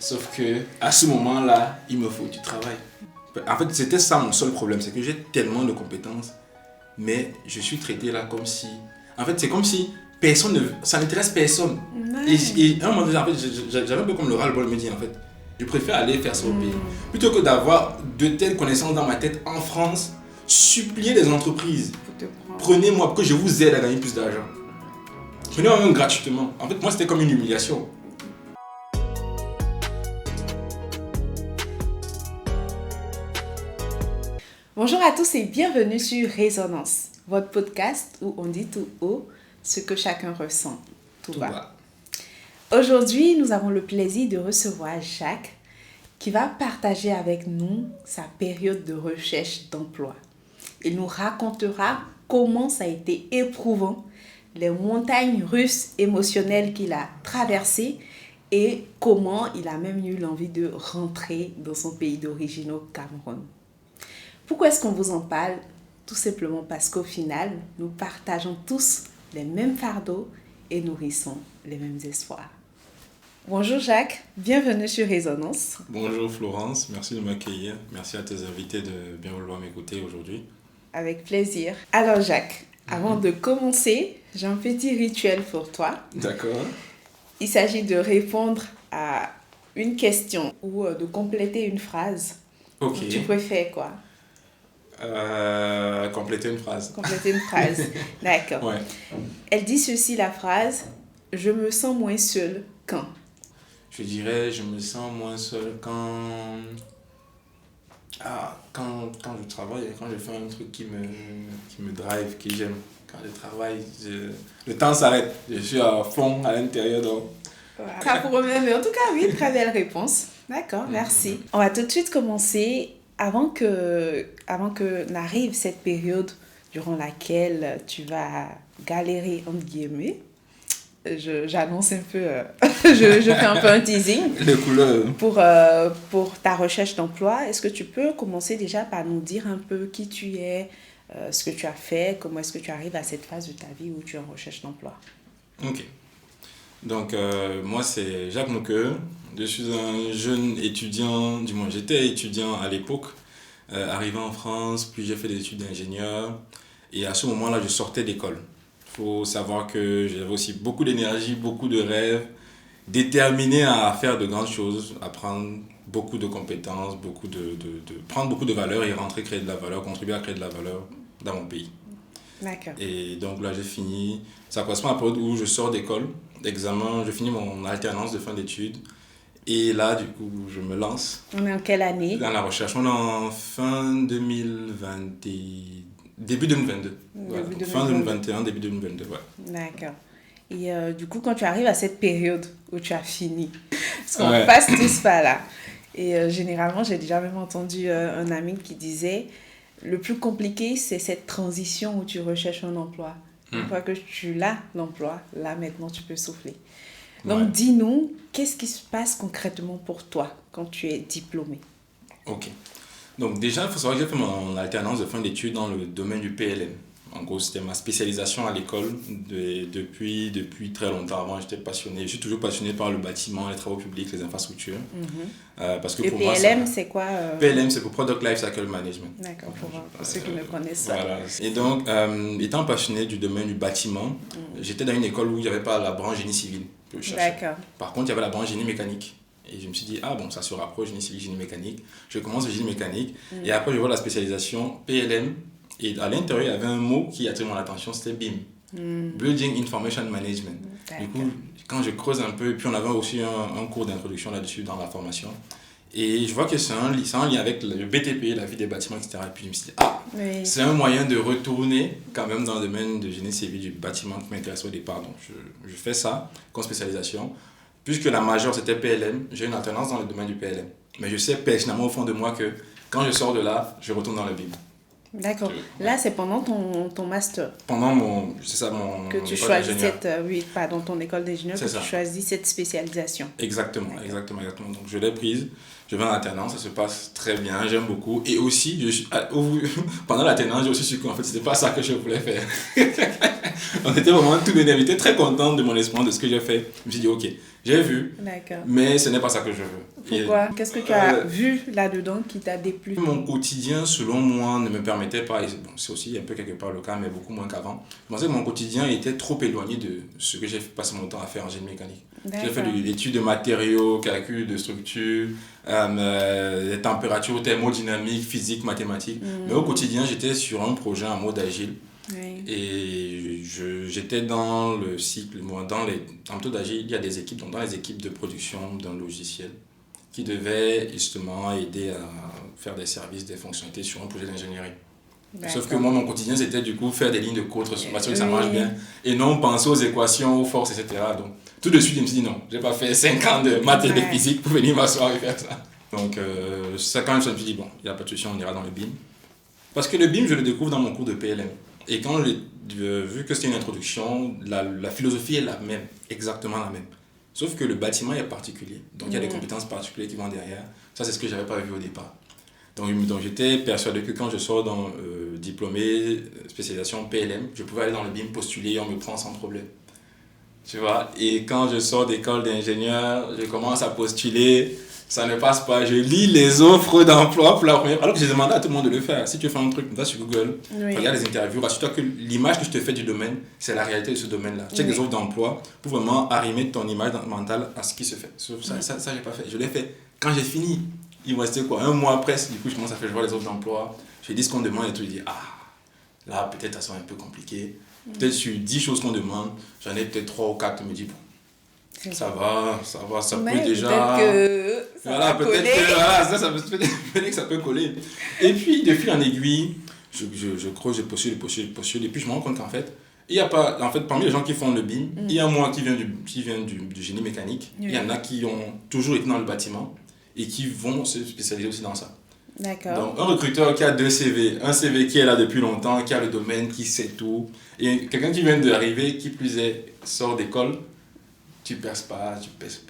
Sauf que à ce moment-là, il me faut du travail. En fait, c'était ça mon seul problème, c'est que j'ai tellement de compétences, mais je suis traité là comme si... En fait, c'est comme si ça n'intéresse personne. Ouais. Et à un moment donné, en fait, j'avais un peu comme le ras-le-bol me dit, en fait, je préfère aller faire ça au pays. Plutôt que d'avoir de telles connaissances dans ma tête en France, supplier les entreprises. Prenez-moi pour que je vous aide à gagner plus d'argent. Prenez-moi même gratuitement. En fait, moi, c'était comme une humiliation. Bonjour à tous et bienvenue sur Résonance, votre podcast où on dit tout haut ce que chacun ressent tout bas. Aujourd'hui, nous avons le plaisir de recevoir Jacques qui va partager avec nous sa période de recherche d'emploi. Il nous racontera comment ça a été éprouvant, les montagnes russes émotionnelles qu'il a traversées et comment il a même eu l'envie de rentrer dans son pays d'origine au Cameroun. Pourquoi est-ce qu'on vous en parle? Tout simplement parce qu'au final, nous partageons tous les mêmes fardeaux et nourrissons les mêmes espoirs. Bonjour Jacques, bienvenue sur Résonance. Bonjour Florence, merci de m'accueillir. Merci à tes invités de bien vouloir m'écouter aujourd'hui. Avec plaisir. Alors Jacques, avant de commencer, j'ai un petit rituel pour toi. D'accord. Il s'agit de répondre à une question ou de compléter une phrase. Ok. Donc, tu préfères quoi? Compléter une phrase. Compléter une phrase. D'accord. Ouais. Elle dit ceci, la phrase: je me sens moins seule quand. Je dirais, je me sens moins seul quand je travaille et quand je fais un truc qui me drive, que j'aime. Quand je travaille, le temps s'arrête. Je suis à fond à l'intérieur. Donc... Voilà. Ça pour mais en tout cas, oui, très belle réponse. D'accord, merci. On va tout de suite commencer. Avant que n'arrive cette période durant laquelle tu vas galérer, entre guillemets, j'annonce un peu, je fais un peu un teasing. Les couleurs. Pour ta recherche d'emploi, est-ce que tu peux commencer déjà par nous dire un peu qui tu es, ce que tu as fait, comment est-ce que tu arrives à cette phase de ta vie où tu es en recherche d'emploi? Ok. Donc, moi, c'est Jacques Noqueux. Je suis un jeune étudiant, du moins j'étais étudiant à l'époque, arrivé en France, puis j'ai fait des études d'ingénieur. Et à ce moment-là, je sortais d'école. Il faut savoir que j'avais aussi beaucoup d'énergie, beaucoup de rêves, déterminé à faire de grandes choses, à prendre beaucoup de compétences, prendre beaucoup de valeur et rentrer créer de la valeur, contribuer à créer de la valeur dans mon pays. D'accord. Et donc là, j'ai fini. Ça correspond à la période où je sors d'école, d'examen, je finis mon alternance de fin d'études. Et là, du coup, je me lance. On est en quelle année? Dans la recherche. On est en fin 2020, début 2022. Voilà. Fin 2021, début 2022, ouais. D'accord. Et du coup, quand tu arrives à cette période où tu as fini, parce qu'on passe tous par là. Et généralement, j'ai déjà même entendu un ami qui disait, le plus compliqué, c'est cette transition où tu recherches un emploi. Une fois que tu l'as, l'emploi, là maintenant, tu peux souffler. Donc, dis-nous, qu'est-ce qui se passe concrètement pour toi quand tu es diplômé? Ok. Donc, déjà, il faut savoir que j'ai fait mon alternance de fin d'études dans le domaine du PLM. En gros, c'était ma spécialisation à l'école depuis très longtemps. Avant, j'étais passionné. Je suis toujours passionné par le bâtiment, les travaux publics, les infrastructures. Parce que pour PLM, moi, c'est quoi PLM, c'est pour Product Lifecycle Management. D'accord, pour ceux qui ne connaissent pas. Voilà. Et donc, étant passionné du domaine du bâtiment, j'étais dans une école où il n'y avait pas la branche génie civil que je cherchais. D'accord. Par contre, il y avait la branche génie mécanique. Et je me suis dit, ça se rapproche, génie civil, génie mécanique. Je commence le génie mécanique. Et après, je vois la spécialisation PLM. Et à l'intérieur, il y avait un mot qui a attiré mon attention, c'était BIM. Building Information Management. Du coup, quand je creuse un peu, puis on avait aussi un cours d'introduction là-dessus dans la formation. Et je vois que c'est un lien avec le BTP, la vie des bâtiments, etc. Et puis je me suis dit, c'est un moyen de retourner quand même dans le domaine de génie civil du bâtiment qui m'intéressait au départ. Donc je fais ça comme spécialisation. Puisque la majeure c'était PLM, j'ai une alternance dans le domaine du PLM. Mais je sais personnellement au fond de moi que quand je sors de là, je retourne dans le BIM. D'accord. Là, c'est pendant ton master. Pendant mon que tu choisis ton école d'ingénieur, que tu choisis cette spécialisation. Exactement. Donc, je l'ai prise, je vais en alternance, ça se passe très bien, j'aime beaucoup. Et aussi, pendant l'alternance, j'ai aussi su qu'en fait, c'était pas ça que je voulais faire. On était vraiment tout bénéfique, j'étais très content de mon expérience, de ce que j'ai fait. Je me suis dit, ok, J'ai vu, D'accord. mais ce n'est pas ça que je veux. Pourquoi? Qu'est-ce que tu as vu là-dedans qui t'a déplu? Mon quotidien, selon moi, ne me permettait pas, et bon, c'est aussi un peu quelque part le cas, mais beaucoup moins qu'avant. Je pensais que mon quotidien était trop éloigné de ce que j'ai passé mon temps à faire en génie mécanique. J'ai fait de l'étude de matériaux, calcul de structure, les températures thermodynamiques, physique, mathématiques. Mais au quotidien, j'étais sur un projet en mode agile. Oui. Et j'étais dans le cycle, en méthode agile, il y a des équipes, donc dans les équipes de production d'un logiciel qui devaient justement aider à faire des services, des fonctionnalités sur un projet d'ingénierie. Sauf que moi, mon quotidien, c'était du coup faire des lignes de code, m'assurer que ça marche bien, et non penser aux équations, aux forces, etc. Donc, tout de suite, je me suis dit non, je n'ai pas fait 5 ans de maths et de physique pour venir m'asseoir et faire ça. Donc, c'est quand même ça, je me suis dit, bon, il n'y a pas de souci, on ira dans le BIM. Parce que le BIM, je le découvre dans mon cours de PLM. Et quand j'ai vu que c'était une introduction, la philosophie est la même, exactement la même. Sauf que le bâtiment est particulier. Donc, il y a des compétences particulières qui vont derrière. Ça, c'est ce que je n'avais pas vu au départ. Donc j'étais persuadé que quand je sors dans diplômé, spécialisation PLM, je pouvais aller dans le BIM postuler et on me prend sans problème. Tu vois, et quand je sors d'école d'ingénieur, je commence à postuler, ça ne passe pas. Je lis les offres d'emploi pour la première, alors que j'ai demandé à tout le monde de le faire. Si tu veux faire un truc, va sur Google, regarde les interviews, rassure-toi que l'image que je te fais du domaine, c'est la réalité de ce domaine-là. Check les offres d'emploi pour vraiment arrimer ton image mentale à ce qui se fait. Ça j'ai pas fait. Je l'ai fait. Quand j'ai fini, il me restait quoi, un mois presque, du coup je commence à faire voir les offres d'emploi, je dis ce qu'on demande et tout, je dis là peut-être ça sera un peu compliqué, peut-être sur 10 choses qu'on demande, j'en ai peut-être 3 ou 4, me dis bon, ça peut déjà, peut-être que ça voilà, va peut-être coller. que voilà, peut-être que ça peut coller, et puis de fil en aiguille, je creuse, je postule, et puis je me rends compte qu'en fait, il y a pas, en fait, parmi les gens qui font le BIM, il y a moi qui viens du génie mécanique, il y en a qui ont toujours été dans le bâtiment, et qui vont se spécialiser aussi dans ça. D'accord. Donc, un recruteur qui a 2 CV, un CV qui est là depuis longtemps, qui a le domaine, qui sait tout, et quelqu'un qui vient d'arriver, qui plus est, sort d'école, tu pèses pas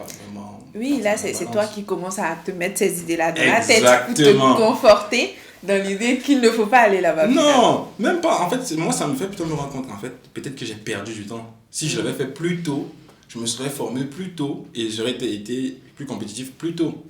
vraiment. Oui, là, c'est toi qui commences à te mettre ces idées-là dans la tête Exactement. pour te conforter dans l'idée qu'il ne faut pas aller là-bas. Non, même pas. En fait, moi, ça me fait plutôt me rendre compte qu'en fait, peut-être que j'ai perdu du temps. Si je l'avais fait plus tôt, je me serais formé plus tôt et j'aurais été plus compétitif plus tôt.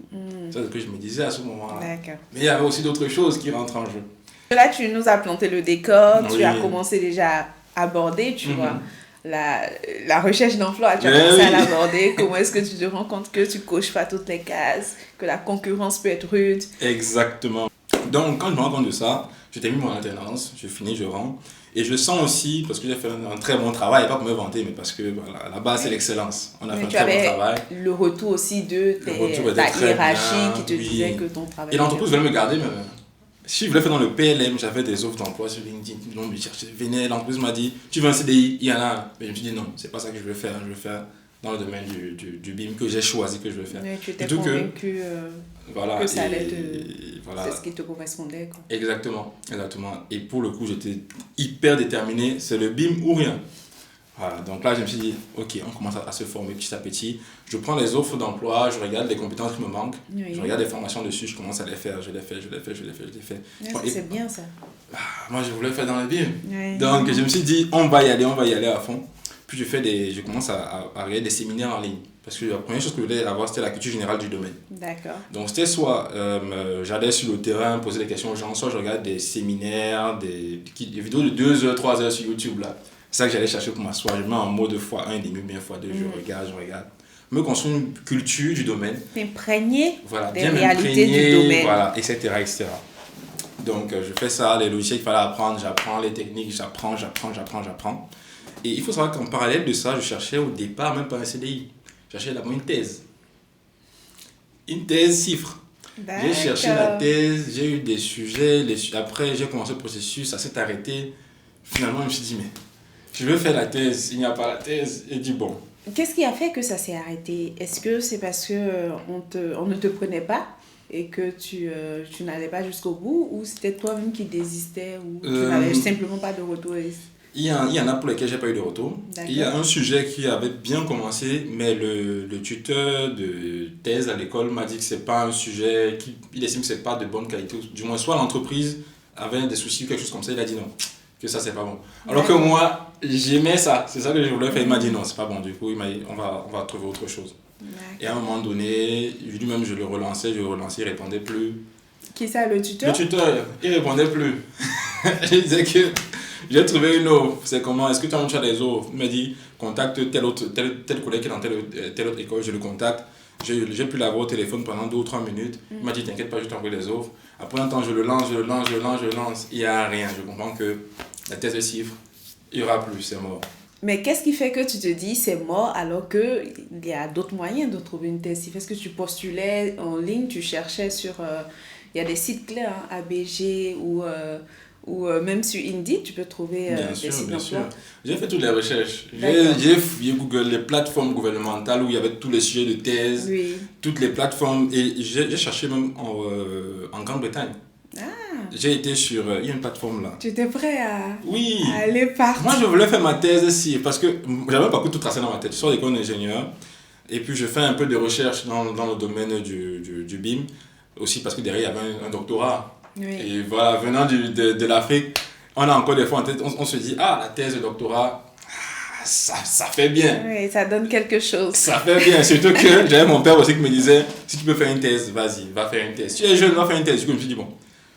C'est ce que je me disais à ce moment-là. D'accord. Mais il y avait aussi d'autres choses qui rentrent en jeu. Là, tu nous as planté le décor, Oui. tu as commencé déjà à aborder, tu vois, la recherche d'emploi, tu as commencé à l'aborder. Comment est-ce que tu te rends compte que tu coches pas toutes les cases, que la concurrence peut être rude? Exactement. Donc, quand je me rends compte de ça, je termine mon alternance, je finis, je rentre. Et je sens aussi, parce que j'ai fait un très bon travail, pas pour me vanter, mais parce que voilà, à la base, c'est l'excellence. On a fait un très bon travail. Le retour aussi de ta hiérarchie qui te disait que ton travail. Et l'entreprise voulait me garder, mais si je voulais faire dans le PLM, j'avais des offres d'emploi sur LinkedIn. Tout le monde me cherchait, venait, l'entreprise m'a dit, tu veux un CDI? Il y en a. Mais je me suis dit non, c'est pas ça que je veux faire. Je veux faire dans le domaine du BIM que j'ai choisi que je veux faire. Mais tu étais convaincu que ça allait c'est ce qui te correspondait, quoi. Exactement. Et pour le coup, j'étais hyper déterminé, c'est le BIM ou rien. Voilà, donc là, je me suis dit, ok, on commence à se former petit à petit. Je prends les offres d'emploi, je regarde les compétences qui me manquent, je regarde les formations dessus, je commence à les faire, je les fais. Ouais, c'est bien ça. Moi, je voulais faire dans le BIM. Ouais. Donc, je me suis dit, on va y aller à fond. Puis je commence à regarder des séminaires en ligne. Parce que la première chose que je voulais avoir, c'était la culture générale du domaine. D'accord. Donc, c'était soit j'allais sur le terrain, poser des questions aux gens, soit je regarde des séminaires, des vidéos de 2 heures, 3 heures sur YouTube, là. C'est ça que j'allais chercher pour m'asseoir. Je mets en mode x1,5, bien x2, je regarde. Me construire une culture du domaine. T'imprégner des bien réalités du domaine. Voilà, etc. Donc, je fais ça, les logiciels qu'il fallait apprendre, j'apprends les techniques, j'apprends. Et il faut savoir qu'en parallèle de ça, je cherchais au départ même pas un CDI. Je cherchais d'abord une thèse. Une thèse cifre. J'ai cherché la thèse, j'ai eu des sujets, après j'ai commencé le processus, ça s'est arrêté. Finalement, je me suis dit, mais je veux faire la thèse, il n'y a pas la thèse. Et dit bon. Qu'est-ce qui a fait que ça s'est arrêté? Est-ce que c'est parce que on ne te prenait pas et que tu n'allais pas jusqu'au bout, ou c'était toi-même qui désistais, ou tu n'avais simplement pas de retour? Il y en a pour lesquels j'ai pas eu de retour. Il y a un sujet qui avait bien commencé, mais le tuteur de thèse à l'école m'a dit que c'est pas un sujet, il estime que c'est pas de bonne qualité. Du moins, soit l'entreprise avait des soucis ou quelque chose comme ça, il a dit non, que ça c'est pas bon. Alors que moi, j'aimais ça, c'est ça que je voulais faire. Il m'a dit non, c'est pas bon. Du coup, il m'a dit on va trouver autre chose. Et à un moment donné, lui-même, je le relançais, il répondait plus. Qui ça, le tuteur? Le tuteur, il répondait plus. Je disais que j'ai trouvé une offre. C'est comment? Est-ce que tu as un choix des offres? Il m'a dit, contacte tel collègue qui est dans telle autre école, je le contacte. J'ai pu l'avoir au téléphone pendant 2 ou 3 minutes. Il m'a dit, t'inquiète pas, je t'envoie les offres. Après un temps, je le lance. Il n'y a rien. Je comprends que la thèse de chiffres, il n'y aura plus, c'est mort. Mais qu'est-ce qui fait que tu te dis c'est mort alors qu'il y a d'autres moyens de trouver une thèse? Est-ce que tu postulais en ligne, tu cherchais sur... il y a des sites clés, hein, ABG ou même sur Indeed, tu peux trouver des sites d'emploi. J'ai fait toutes les recherches. J'ai fouillé Google, les plateformes gouvernementales où il y avait tous les sujets de thèse, toutes les plateformes. Et j'ai cherché même en Grande-Bretagne. J'ai été sur... il y a une plateforme là. Tu étais prêt à aller partir? Moi, je voulais faire ma thèse ici parce que j'avais pas tout tracé dans ma tête. Je sors d'école d'ingénieur et puis je fais un peu de recherche dans le domaine du BIM. Aussi parce que derrière, il y avait un doctorat. Et voilà, venant de l'Afrique, on a encore des fois en tête, on se dit, la thèse de doctorat, ça fait bien. Oui, ça donne quelque chose. Ça fait bien, surtout que j'avais mon père aussi qui me disait, si tu peux faire une thèse, vas-y, va faire une thèse. Si tu es jeune, va faire une thèse. Du coup, je me suis dit, bon,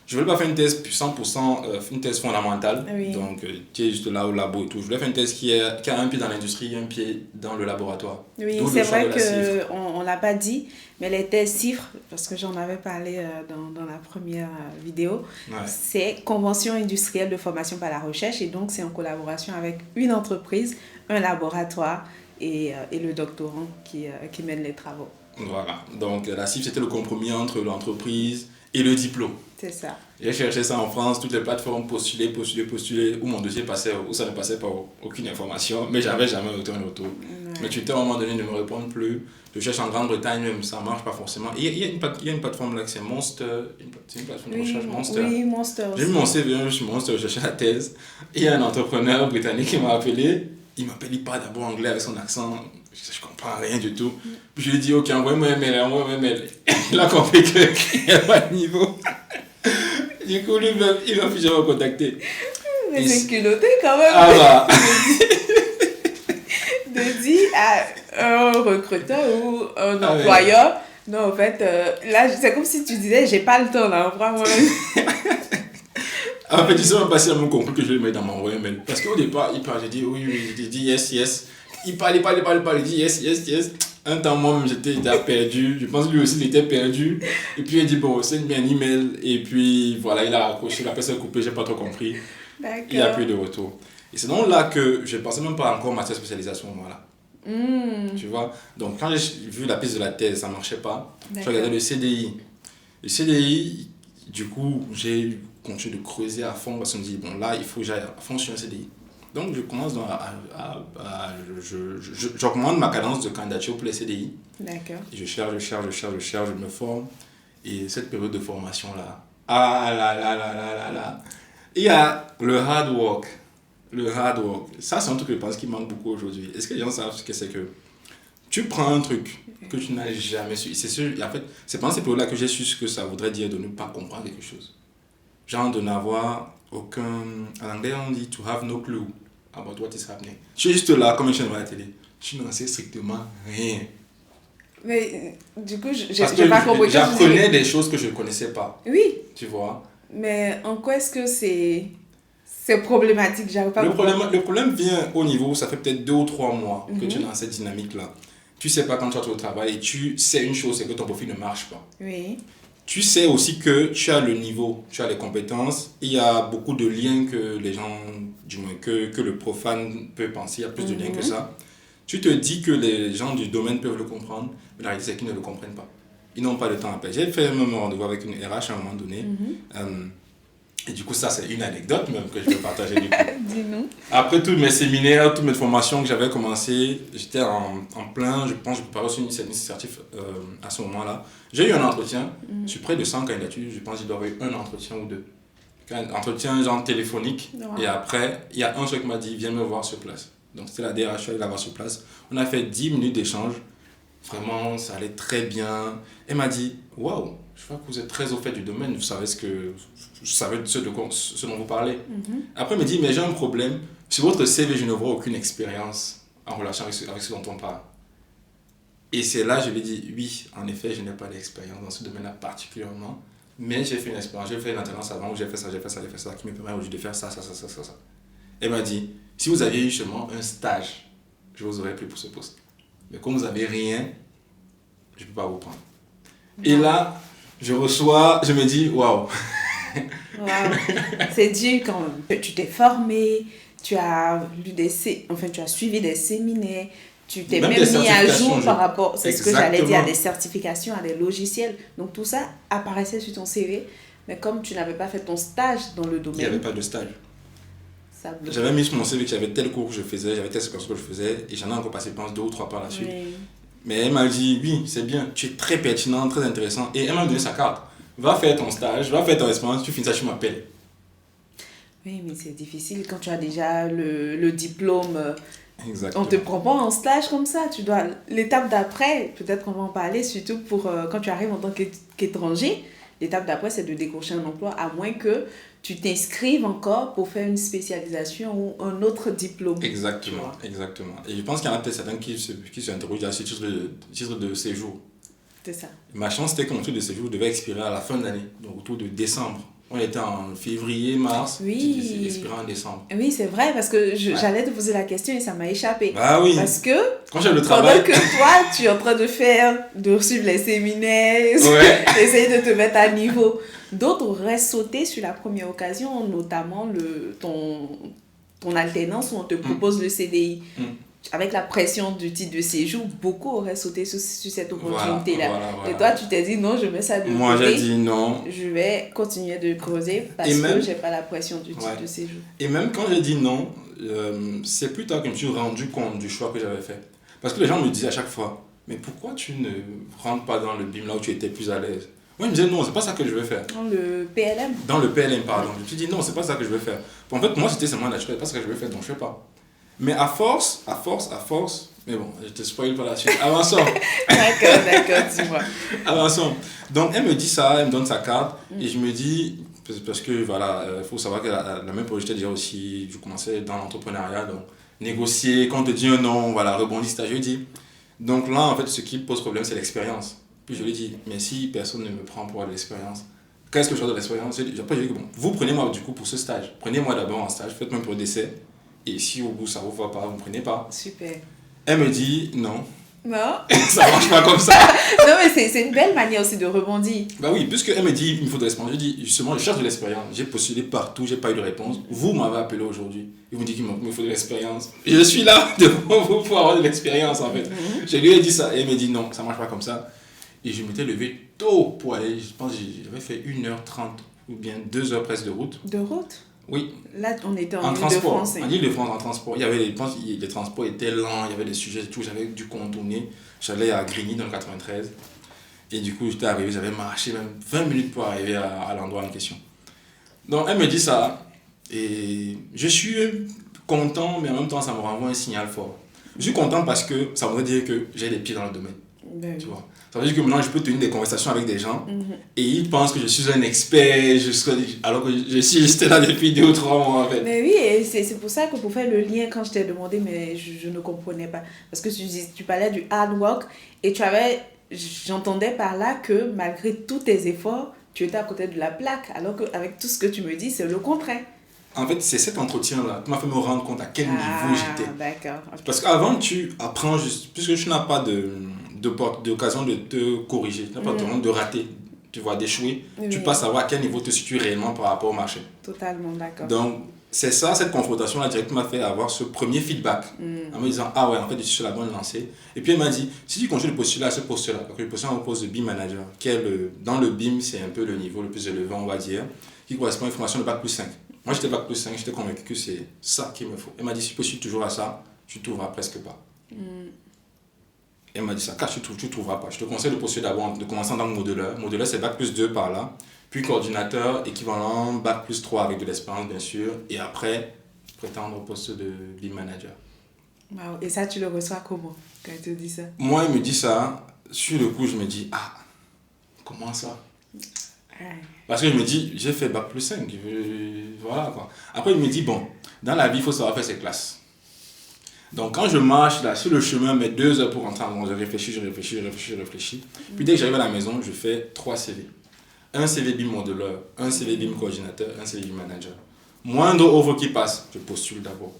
je ne voulais pas faire une thèse 100%, une thèse fondamentale. Donc, tu es juste là au labo et tout. Je voulais faire une thèse qui a un pied dans l'industrie et un pied dans le laboratoire. Oui, c'est vrai qu'on ne l'a pas dit, mais les thèses CIFRE, parce que j'en avais parlé dans la première vidéo, c'est Convention industrielle de formation par la recherche. Et donc, c'est en collaboration avec une entreprise, un laboratoire et le doctorant qui mène les travaux. Voilà. Donc, la CIFRE, c'était le compromis entre l'entreprise et le diplôme. C'est ça. J'ai cherché ça en France, toutes les plateformes, postulé, où mon dossier passait, où ça ne passait pas aucune information, mais j'avais jamais un retour. Mais tuteur, à un moment donné, ne me répondent plus. Je cherche en Grande-Bretagne, même ça ne marche pas forcément. Et il y a une plateforme là, c'est Monster, c'est une plateforme de recherche, Monster. Oui, Monster. J'ai mis mon CV sur Monster, je cherchais la thèse. Et il y a un entrepreneur britannique qui m'a appelé. Il parle d'abord anglais avec son accent. Je comprends rien du tout. Puis je lui ai dit, ok, envoie-moi un mail. Il a compris qu'il n'y a pas de niveau. Du coup, lui-même, il m'a jamais recontacté. Mais c'est culotté quand même. De dire à un recruteur ou un employeur, non, en fait, là, c'est comme si tu disais, j'ai pas le temps, là, vraiment. En fait, il s'est même passé à mon compris que je vais le mettre dans mon mail. Parce qu'au départ, il parle, j'ai dit oui, j'ai dit yes. Il parle, il dit yes. Un temps, moi-même, j'étais perdu. Je pense que lui aussi, il était perdu. Et puis, il a dit, bon, send-moi un email. Et puis, voilà, il a raccroché, la personne a coupé, j'ai pas trop compris. D'accord. Il n'y a plus de retour. Et c'est donc là que je ne pensais même pas encore master spécialisation, voilà. Tu vois? Donc, quand j'ai vu la piste de la thèse, ça ne marchait pas. Je regardais le CDI. Le CDI, du coup, j'ai continué de creuser à fond parce qu'on me dit, bon, là, il faut que j'aille à fond sur un CDI. Donc, je commence j'augmente ma cadence de candidature pour les CDI. D'accord. Et je cherche, je me forme. Et cette période de formation-là, là. Il y a le hard work. Ça, c'est un truc que je pense qui manque beaucoup aujourd'hui. Est-ce que les gens savent ce que c'est que tu prends un truc que tu n'as jamais su. C'est sûr, en fait, c'est pendant ces périodes-là que j'ai su ce que ça voudrait dire de ne pas comprendre quelque chose. Genre de n'avoir aucun... En anglais, on dit to have no clue about what is happening. Tu es juste là, comme une chaîne de la télé. Tu n'en sais strictement rien. Mais du coup, j'ai pas compris. J'apprenais des choses que je ne connaissais pas. Oui. Tu vois? Mais en quoi est-ce que c'est problématique? J'arrive pas le problème vient au niveau où ça fait peut-être 2 ou 3 mois que tu es dans cette dynamique-là. Tu sais pas quand tu vas au travail et tu sais une chose, c'est que ton profil ne marche pas. Oui. Tu sais aussi que tu as le niveau, tu as les compétences. Il y a beaucoup de liens que les gens, du moins que le profane peut penser, il y a plus de liens que ça. Tu te dis que les gens du domaine peuvent le comprendre, mais la réalité c'est qu'ils ne le comprennent pas. Ils n'ont pas le temps à payer. J'ai fait même un rendez-vous avec une RH à un moment donné. Et du coup, ça, c'est une anecdote même que je vais partager du coup. Dis-nous. Après tous mes séminaires, toutes mes formations que j'avais commencé, j'étais en plein, je pense que je préparais aussi une certif à ce moment-là. J'ai eu un entretien, je suis près de 100 candidatures, je pense qu'il doit y avoir eu un entretien ou 2. Un entretien genre téléphonique, et après, il y a un seul qui m'a dit, viens me voir sur place. Donc c'était la DRH, je suis allé la voir sur place. On a fait 10 minutes d'échange, vraiment, ça allait très bien. Elle m'a dit, waouh, je vois que vous êtes très au fait du domaine, vous savez ce dont vous parlez. Après, elle me dit, mais j'ai un problème. Sur votre CV, je ne vois aucune expérience en relation avec ce dont on parle. Et c'est là, je lui ai dit, oui, en effet, je n'ai pas d'expérience dans ce domaine-là particulièrement, mais j'ai fait une expérience, j'ai fait une alternance avant où j'ai fait ça, qui me permet aujourd'hui de faire ça. Elle m'a dit, si vous aviez eu justement un stage, je vous aurais pris pour ce poste. Mais comme vous n'avez rien, je ne peux pas vous prendre. Et là, je me dis, waouh. C'est dur quand même. Tu t'es formé, tu as suivi des séminaires, tu t'es même mis à jour par rapport, c'est ce que j'allais dire, à des certifications, à des logiciels. Donc tout ça apparaissait sur ton CV, mais comme tu n'avais pas fait ton stage dans le domaine. Il n'y avait pas de stage. J'avais mis sur mon CV que j'avais tel cours que je faisais, j'avais telle séquence que je faisais, et j'en ai encore passé, je pense, 2 ou 3 par la suite. Oui. Mais elle m'a dit, oui, c'est bien, tu es très pertinent, très intéressant, et elle m'a donné sa carte. Va faire ton stage, va faire ton expérience, tu finis ça, tu m'appelles. Oui, mais c'est difficile quand tu as déjà le diplôme. Exactement. On ne te prend pas en stage comme ça. L'étape d'après, peut-être qu'on va en parler, surtout pour quand tu arrives en tant qu'étranger, l'étape d'après, c'est de décrocher un emploi, à moins que tu t'inscrives encore pour faire une spécialisation ou un autre diplôme. Exactement. Et je pense qu'il y en a peut-être certains qui s'interrogent à ce titre de séjour. C'est ça. Ma chance, c'était que mon titre de séjour devait expirer à la fin de l'année, donc autour de décembre. On était en février, mars, il expirait en décembre. Oui, c'est vrai, parce que j'allais te poser la question et ça m'a échappé. Ah oui. Parce que quand j'ai le travail, pendant que toi, tu es en train de suivre les séminaires, d'essayer de te mettre à niveau, d'autres auraient sauté sur la première occasion, notamment ton alternance où on te propose le CDI. Avec la pression du titre de séjour, beaucoup auraient sauté sur cette opportunité-là. Voilà. Et toi, tu t'es dit non, je mets ça de côté. Moi, j'ai dit non. Je vais continuer de creuser parce que je n'ai pas la pression du titre de séjour. Et même quand j'ai dit non, c'est plus tard que je me suis rendu compte du choix que j'avais fait. Parce que les gens me disaient à chaque fois, mais pourquoi tu ne rentres pas dans le BIM là où tu étais plus à l'aise? Moi, je me disais non, c'est pas ça que je veux faire. Dans le PLM? Dans le PLM, pardon. Je me suis dit non, c'est pas ça que je veux faire. En fait, moi, c'était seulement naturel, c'est pas ça que je veux faire, donc je fais pas. Mais à force, mais bon, je te spoil par la suite. Avançons. D'accord, dis-moi. Avançons. Donc, elle me dit ça, elle me donne sa carte, et je me dis, parce que voilà, il faut savoir que la même projet, j'étais déjà aussi, je commençais dans l'entrepreneuriat, donc négocier, quand on te dit un non, voilà, rebondis, c'est à jeudi. Donc là, en fait, ce qui pose problème, c'est l'expérience. Puis je lui dis, mais si personne ne me prend pour avoir de l'expérience, qu'est-ce que je fais de l'expérience? Après, je lui dis, bon, vous prenez-moi du coup pour ce stage. Prenez-moi d'abord en stage, faites-moi un pro d'essai. Et si au bout ça ne vous va pas, vous ne prenez pas. Super. Elle me dit non. Non. Ça ne marche pas comme ça. Non, mais c'est une belle manière aussi de rebondir. Bah oui, puisqu'elle me dit il me faut de l'expérience. Je dis justement, je cherche de l'expérience. J'ai postulé partout, j'ai pas eu de réponse. Vous m'avez appelé aujourd'hui. Ils vous dit qu'il me faut de l'expérience. Et je suis là devant vous pour avoir de l'expérience en fait. Je lui ai dit ça. Et elle me dit non, ça ne marche pas comme ça. Et je m'étais levé tôt pour aller, je pense que j'avais fait 1h30 ou bien 2h presque de route. De route? Oui. Là, on était en Île-de-France. En Île-de-France, en transport. Il y avait les transports étaient lents, il y avait des sujets et tout. J'avais dû contourner. J'allais à Grigny dans le 93. Et du coup, j'étais arrivé, j'avais marché même 20 minutes pour arriver à l'endroit en question. Donc, elle me dit ça. Et je suis content, mais en même temps, ça me renvoie un signal fort. Je suis content parce que ça voudrait dire que j'ai les pieds dans le domaine. Ben tu vois. Ça veut dire que maintenant, je peux tenir des conversations avec des gens et ils pensent que je suis un expert, alors que je suis juste là depuis 2 ou 3 mois en fait. Mais oui, et c'est pour ça que pour faire le lien, quand je t'ai demandé, mais je ne comprenais pas. Parce que tu parlais du hard work et j'entendais par là que malgré tous tes efforts, tu étais à côté de la plaque, alors qu'avec tout ce que tu me dis, c'est le contraire. En fait, c'est cet entretien-là qui m'a fait me rendre compte à quel niveau j'étais. D'accord. Okay. Parce qu'avant, tu apprends juste, puisque tu n'as pas d'occasion de te corriger, tu n'as pas de rater, tu vois, d'échouer, tu passes à voir à quel niveau tu te situes réellement par rapport au marché. Totalement, d'accord. Donc, c'est ça, cette confrontation-là, direct m'a fait avoir ce premier feedback, en me disant, ah ouais, en fait, je suis sur la bonne lancée. Et puis, elle m'a dit, si tu continues de postuler à ce poste-là, parce que je postule à un poste de BIM manager, qui est dans le BIM, c'est un peu le niveau le plus élevé, on va dire, qui correspond à une formation de Bac plus 5. Moi, j'étais Bac plus 5, j'étais convaincu que c'est ça qu'il me faut. Elle m'a dit, si tu postules toujours à ça, tu ne trouveras presque pas. Elle m'a dit ça, car tu ne trouveras pas. Je te conseille de postuler d'abord, de commencer en tant que modeleur. Modeleur, c'est Bac plus 2 par là. Puis coordinateur, équivalent, Bac plus 3 avec de l'expérience, bien sûr. Et après, prétendre au poste de BIM manager. Wow. Et ça, tu le reçois comment, quand elle te dit ça? Moi, il me dit ça. Sur le coup, je me dis, ah, comment ça? Parce que je me dis, j'ai fait Bac plus 5. Voilà quoi. Après, il me dit, bon, dans la vie, il faut savoir faire ses classes. Donc quand je marche là sur le chemin, mes 2 heures pour rentrer à Londres, je réfléchis. Puis dès que j'arrive à la maison, je fais 3 CV. Un CV BIM modeleur, un CV BIM coordinateur, un CV BIM manager. Moindre offre qui passe, je postule d'abord.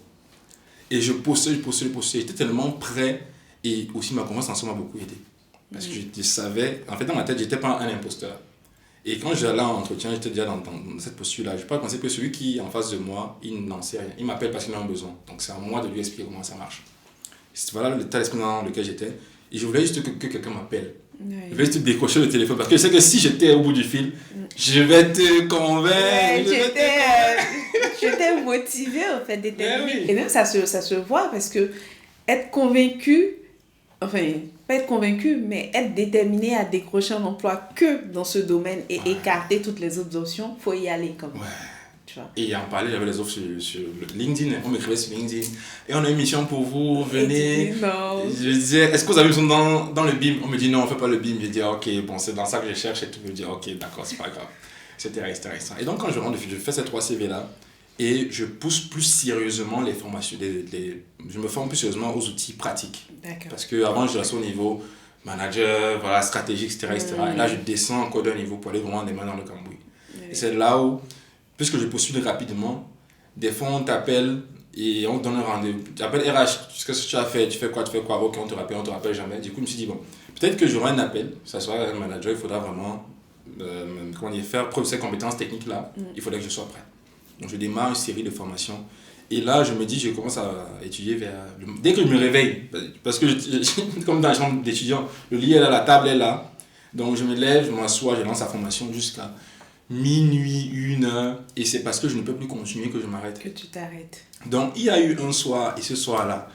Et je postule. J'étais tellement prêt et aussi ma confiance en soi m'a beaucoup aidé. Parce que je savais, en fait dans ma tête, j'étais pas un imposteur. Et quand j'allais en entretien, j'étais déjà dans cette posture-là. Je ne pas penser que celui qui est en face de moi, il n'en sait rien. Il m'appelle parce qu'il a un besoin. Donc c'est à moi de lui expliquer comment ça marche. Voilà l'état d'esprit dans lequel j'étais. Et je voulais juste que quelqu'un m'appelle. Oui. Je voulais juste décrocher le téléphone. Parce que je sais que si j'étais au bout du fil, je vais te convaincre. J'étais motivée en fait, déterminée. Oui. Et même ça se voit parce que être convaincu, enfin, pas être convaincu, mais être déterminé à décrocher un emploi que dans ce domaine et écarter toutes les autres options, il faut y aller comme ça. Tu vois. Et en parler, j'avais les offres sur LinkedIn, on m'écrivait sur LinkedIn. Et on a une mission pour vous, venez. Je disais, est-ce que vous avez besoin dans le BIM? On me dit non, on ne fait pas le BIM. Je dis ok, bon, c'est dans ça que je cherche et tout. Je dis ok, d'accord, c'est pas grave. C'était intéressant. Et donc quand je rentre, je fais ces 3 CV là. Et je pousse plus sérieusement les formations. Je me forme plus sérieusement aux outils pratiques. D'accord. Parce qu'avant, je restais au niveau manager, voilà, stratégique, etc. Et là, je descends encore d'un niveau pour aller vraiment des mains dans le cambouis. Et c'est là où, puisque je postule rapidement, des fois, on t'appelle et on te donne un rendez-vous. Tu appelles RH, qu'est-ce que tu as fait, tu fais quoi, ok, on te rappelle jamais. Du coup, je me suis dit, bon, peut-être que j'aurai un appel, ça sera un manager, il faudra vraiment faire preuve de ces compétences techniques-là, il faudrait que je sois prêt. Donc je démarre une série de formations. Et là, je me dis, je commence à étudier dès que je me réveille, parce que comme dans la chambre d'étudiant, le lit est là, la table est là. Donc je me lève, je m'assois, je lance la formation jusqu'à minuit, 1h. Et c'est parce que je ne peux plus continuer que je m'arrête. Que tu t'arrêtes. Donc il y a eu un soir, et ce soir-là,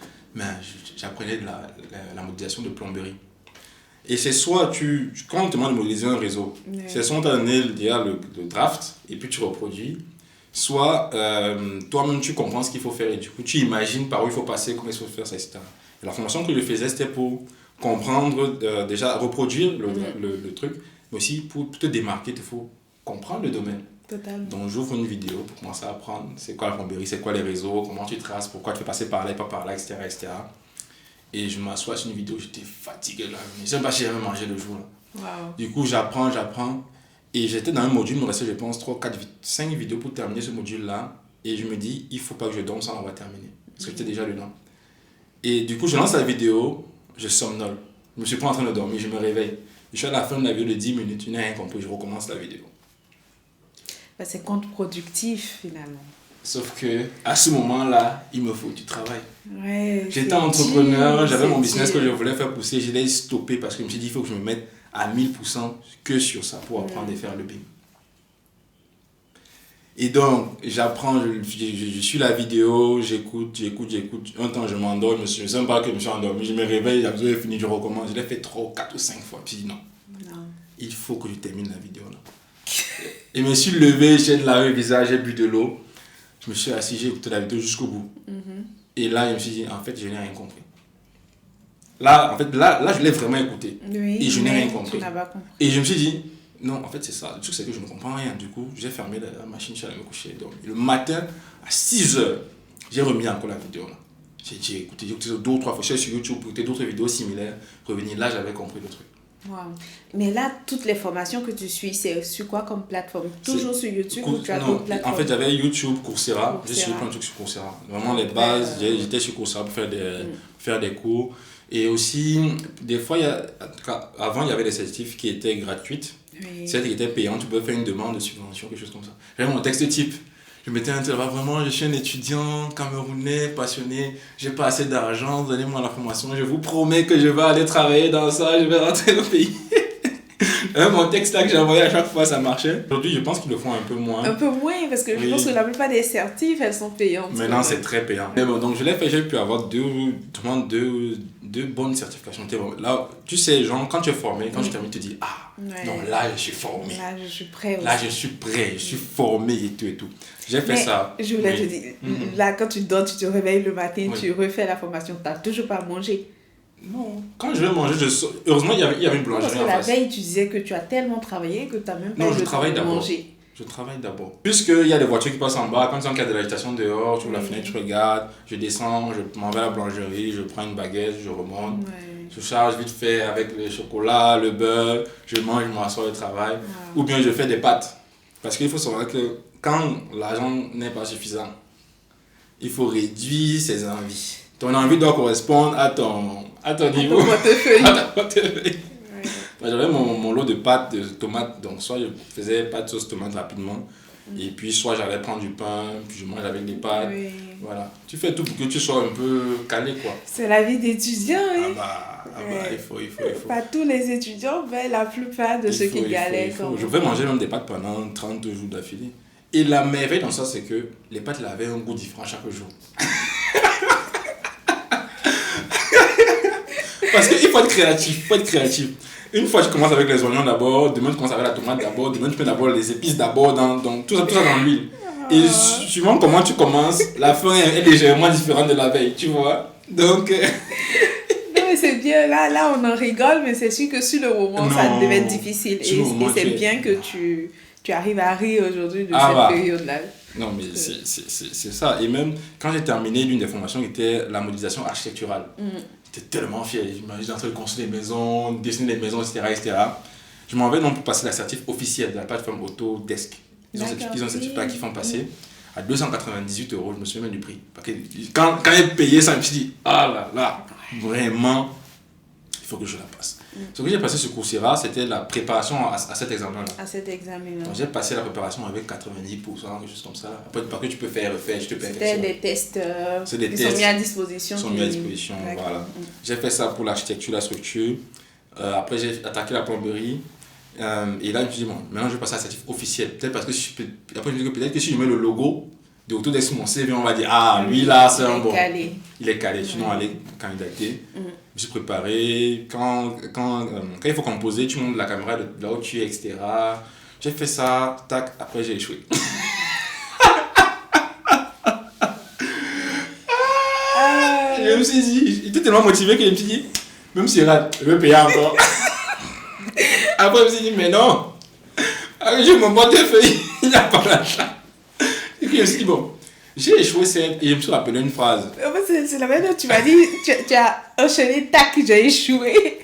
j'apprenais de la modélisation de plomberie. Et c'est soit quand on te demande de modéliser un réseau, c'est soit on t'a donné le draft, et puis tu reproduis. Soit toi-même tu comprends ce qu'il faut faire et du coup tu imagines par où il faut passer, comment il faut faire ça, etc. Et la formation que je faisais c'était pour comprendre, déjà reproduire le truc, mais aussi pour te démarquer, il faut comprendre le domaine. Totalement. Donc j'ouvre une vidéo pour commencer à apprendre c'est quoi la plomberie, c'est quoi les réseaux, comment tu traces, pourquoi tu fais passer par là et pas par là, etc. Et je m'assois sur une vidéo, j'étais fatigué là, je ne sais pas si j'avais mangé le jour là. Wow. Du coup j'apprends. Et j'étais dans un module, il me restait, je pense, 3, 4, 5 vidéos pour terminer ce module-là. Et je me dis, il ne faut pas que je dorme, ça on va terminer. Parce que j'étais déjà dedans. Et du coup, je lance la vidéo, je somnole. Je ne me suis pas en train de dormir, je me réveille. Je suis à la fin de la vidéo de 10 minutes, je n'ai rien compris, je recommence la vidéo. C'est contre-productif finalement. Sauf que à ce moment-là, il me faut du travail. Ouais, j'étais entrepreneur, j'avais mon business que je voulais faire pousser, je l'ai stoppé parce que je me suis dit, il faut que je me mette à 1000% que sur ça pour apprendre à faire le BIM. Et donc, j'apprends, je suis la vidéo, j'écoute. Un temps, je m'endors, je ne sais même pas que je me suis endormi. Je me réveille, j'ai fini, je recommence. Je l'ai fait 3, 4 ou 5 fois. Puis je dis non, il faut que je termine la vidéo là. Et je me suis levé, j'ai lavé le visage, j'ai bu de l'eau. Je me suis assis, j'ai écouté la vidéo jusqu'au bout. Et là, je me suis dit, en fait, je n'ai rien compris. Là, je l'ai vraiment écouté. Oui, et je n'ai rien compris. Tu n'as pas compris. Et je me suis dit, non, en fait, c'est ça. Le truc, c'est que je ne comprends rien. Du coup, j'ai fermé la machine, je suis allé me coucher. Donc, le matin, à 6h, j'ai remis encore la vidéo. Là. J'ai écouté 2 ou 3 fois. Je suis sur YouTube pour écouter d'autres vidéos similaires. Revenir là, j'avais compris le truc. Wow. Mais là, toutes les formations que tu suis, c'est sur quoi comme plateforme? Toujours sur YouTube ou tu as d'autres plateformes? En fait, j'avais YouTube, Coursera. J'ai suivi plein de trucs sur Coursera. Vraiment, les bases, j'étais sur Coursera pour faire des cours. Et aussi, des fois, avant, il y avait des certifs qui étaient gratuites. Oui. Celles qui étaient payantes, tu pouvais faire une demande de subvention, quelque chose comme ça. J'avais mon texte type. Je mettais un là vraiment, je suis un étudiant camerounais, passionné, j'ai pas assez d'argent, donnez-moi la formation, je vous promets que je vais aller travailler dans ça, je vais rentrer au pays. Mon texte là que j'ai envoyé à chaque fois, ça marchait. Aujourd'hui, je pense qu'ils le font un peu moins. Un peu moins, parce que je pense que la plupart des certifs, elles sont payantes. Maintenant, c'est très payant. Mais bon, donc je l'ai fait, j'ai pu avoir deux bonnes certifications. Là, tu sais, genre, quand tu es formé, quand tu termines, tu te dis, non, là, je suis formé. Là, je suis prêt aussi. Là, je suis prêt, je suis formé et tout. J'ai fait ça. Je voulais te dire, là, quand tu dors, tu te réveilles le matin, tu refais la formation, tu n'as toujours pas mangé. Non, quand je vais manger, heureusement il y avait une boulangerie en face. Parce que la veille, tu disais que tu as tellement travaillé que tu n'as même pas eu le temps de manger. Je travaille d'abord. Puisqu'il y a des voitures qui passent en bas, quand il y a de l'agitation dehors, tu ouvres la fenêtre, tu regardes, je descends, je m'en vais à la boulangerie, je prends une baguette, je remonte, je charge vite fait avec le chocolat, le beurre, je mange, je m'assois au travail. Ou bien je fais des pâtes. Parce qu'il faut savoir que quand l'argent n'est pas suffisant, il faut réduire ses envies. Ton envie doit correspondre à ton niveau. À ton portefeuille. J'avais mon lot de pâtes, de tomates, donc soit je faisais pâtes sauce tomate rapidement, et puis soit j'allais prendre du pain, puis je mange avec des pâtes. Voilà. Tu fais tout pour que tu sois un peu calé, quoi. C'est la vie d'étudiant, hein. Il faut. Pas tous les étudiants, mais la plupart de ceux qui galèrent. Je pouvais manger même des pâtes pendant 30 jours d'affilée. Et la merveille dans ça, c'est que les pâtes là, avaient un goût différent chaque jour. Parce qu'il faut être créatif, Une fois, tu commences avec les oignons d'abord, demain, tu commences avec la tomate d'abord, demain, tu mets d'abord les épices d'abord, donc tout ça dans l'huile. Et suivant comment tu commences, la fin est légèrement différente de la veille, tu vois. Donc... Non, mais c'est bien, là, on en rigole, mais c'est sûr que sur le moment, ça devait être difficile. Et c'est bien que tu arrives à rire aujourd'hui de cette période-là. Non, mais c'est ça. Et même quand j'ai terminé l'une des formations qui était la modélisation architecturale, j'étais tellement fier. J'étais en train de construire des maisons, dessiner des maisons, etc. Je m'en vais donc pour passer l'assertif officiel de la plateforme Autodesk. Ils ont un certificat qui font passer à 298 €. Je me souviens même du prix. Parce que quand j'ai payé ça, je me suis dit, ah là, vraiment, il faut que je la passe. Ce que j'ai passé sur Coursera, c'était la préparation à cet examen-là. Donc j'ai passé la préparation avec 90%, quelque chose comme ça. Après, pas que tu peux faire, je te paie. C'était des tests qui sont mis à disposition. Voilà. J'ai fait ça pour l'architecture, la structure. Après, j'ai attaqué la plomberie. Et là, je me suis dit, bon, maintenant je vais passer à l'assertif officiel. Peut-être parce que après, je me dis que peut-être que si je mets le logo de Autodesk sur mon CV, on va dire, ah, lui là, c'est un bon. Il est calé. Sinon, aller candidater. Je me suis préparé. Quand il faut composer, tu montes la caméra de là où tu es, etc. J'ai fait ça, tac, après j'ai échoué. Je me suis dit, j'étais tellement motivé que je me suis dit, même si je rate, je vais payer encore. Après, je me suis dit, mais non, j'ai mon portefeuille, il n'y a pas d'achat. Et puis je me suis dit, bon, j'ai échoué et je me suis rappelé une phrase. C'est la même chose, tu m'as dit, tu as enchaîné, tac, j'ai échoué.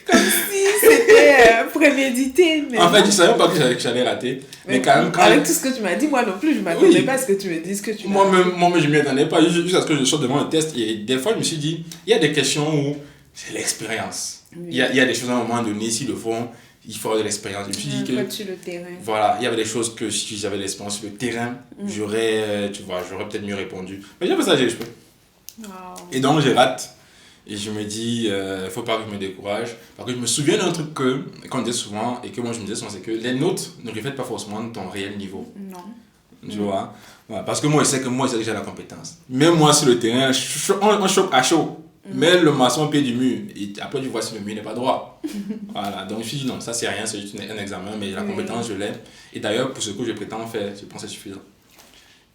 Comme si c'était prémédité. Mais en fait, je ne savais pas que j'allais rater. Mais quand même, avec tout ce que tu m'as dit, moi non plus, je ne m'attendais pas à ce que tu me dises que tu Moi-même, je ne m'y attendais pas, juste à ce que je sorte devant le test. Et des fois, je me suis dit, il y a des questions où c'est l'expérience. Il y a des choses à un moment donné, s'ils le font, il faut avoir de l'expérience. Je me suis dit que... sur le terrain. Voilà, il y avait des choses que si j'avais de l'expérience sur le terrain, j'aurais peut-être mieux répondu. Mais j'ai fait ça, j'ai échoué. Et donc, j'ai rate. Et je me dis, faut pas que je me décourage. Parce que je me souviens d'un truc qu'on disait souvent, et que moi je me disais souvent, c'est que les notes ne reflètent pas forcément ton réel niveau. Non. Tu vois? Voilà, parce que moi, je sais que j'ai la compétence. Même moi, sur le terrain, on choque à chaud. Mais le maçon au pied du mur, et après tu vois si le mur n'est pas droit. Voilà, donc je me suis dit non, ça c'est rien, c'est juste un examen, mais la compétence je l'ai. Et d'ailleurs, pour ce que je prétends faire, je pense que c'est suffisant.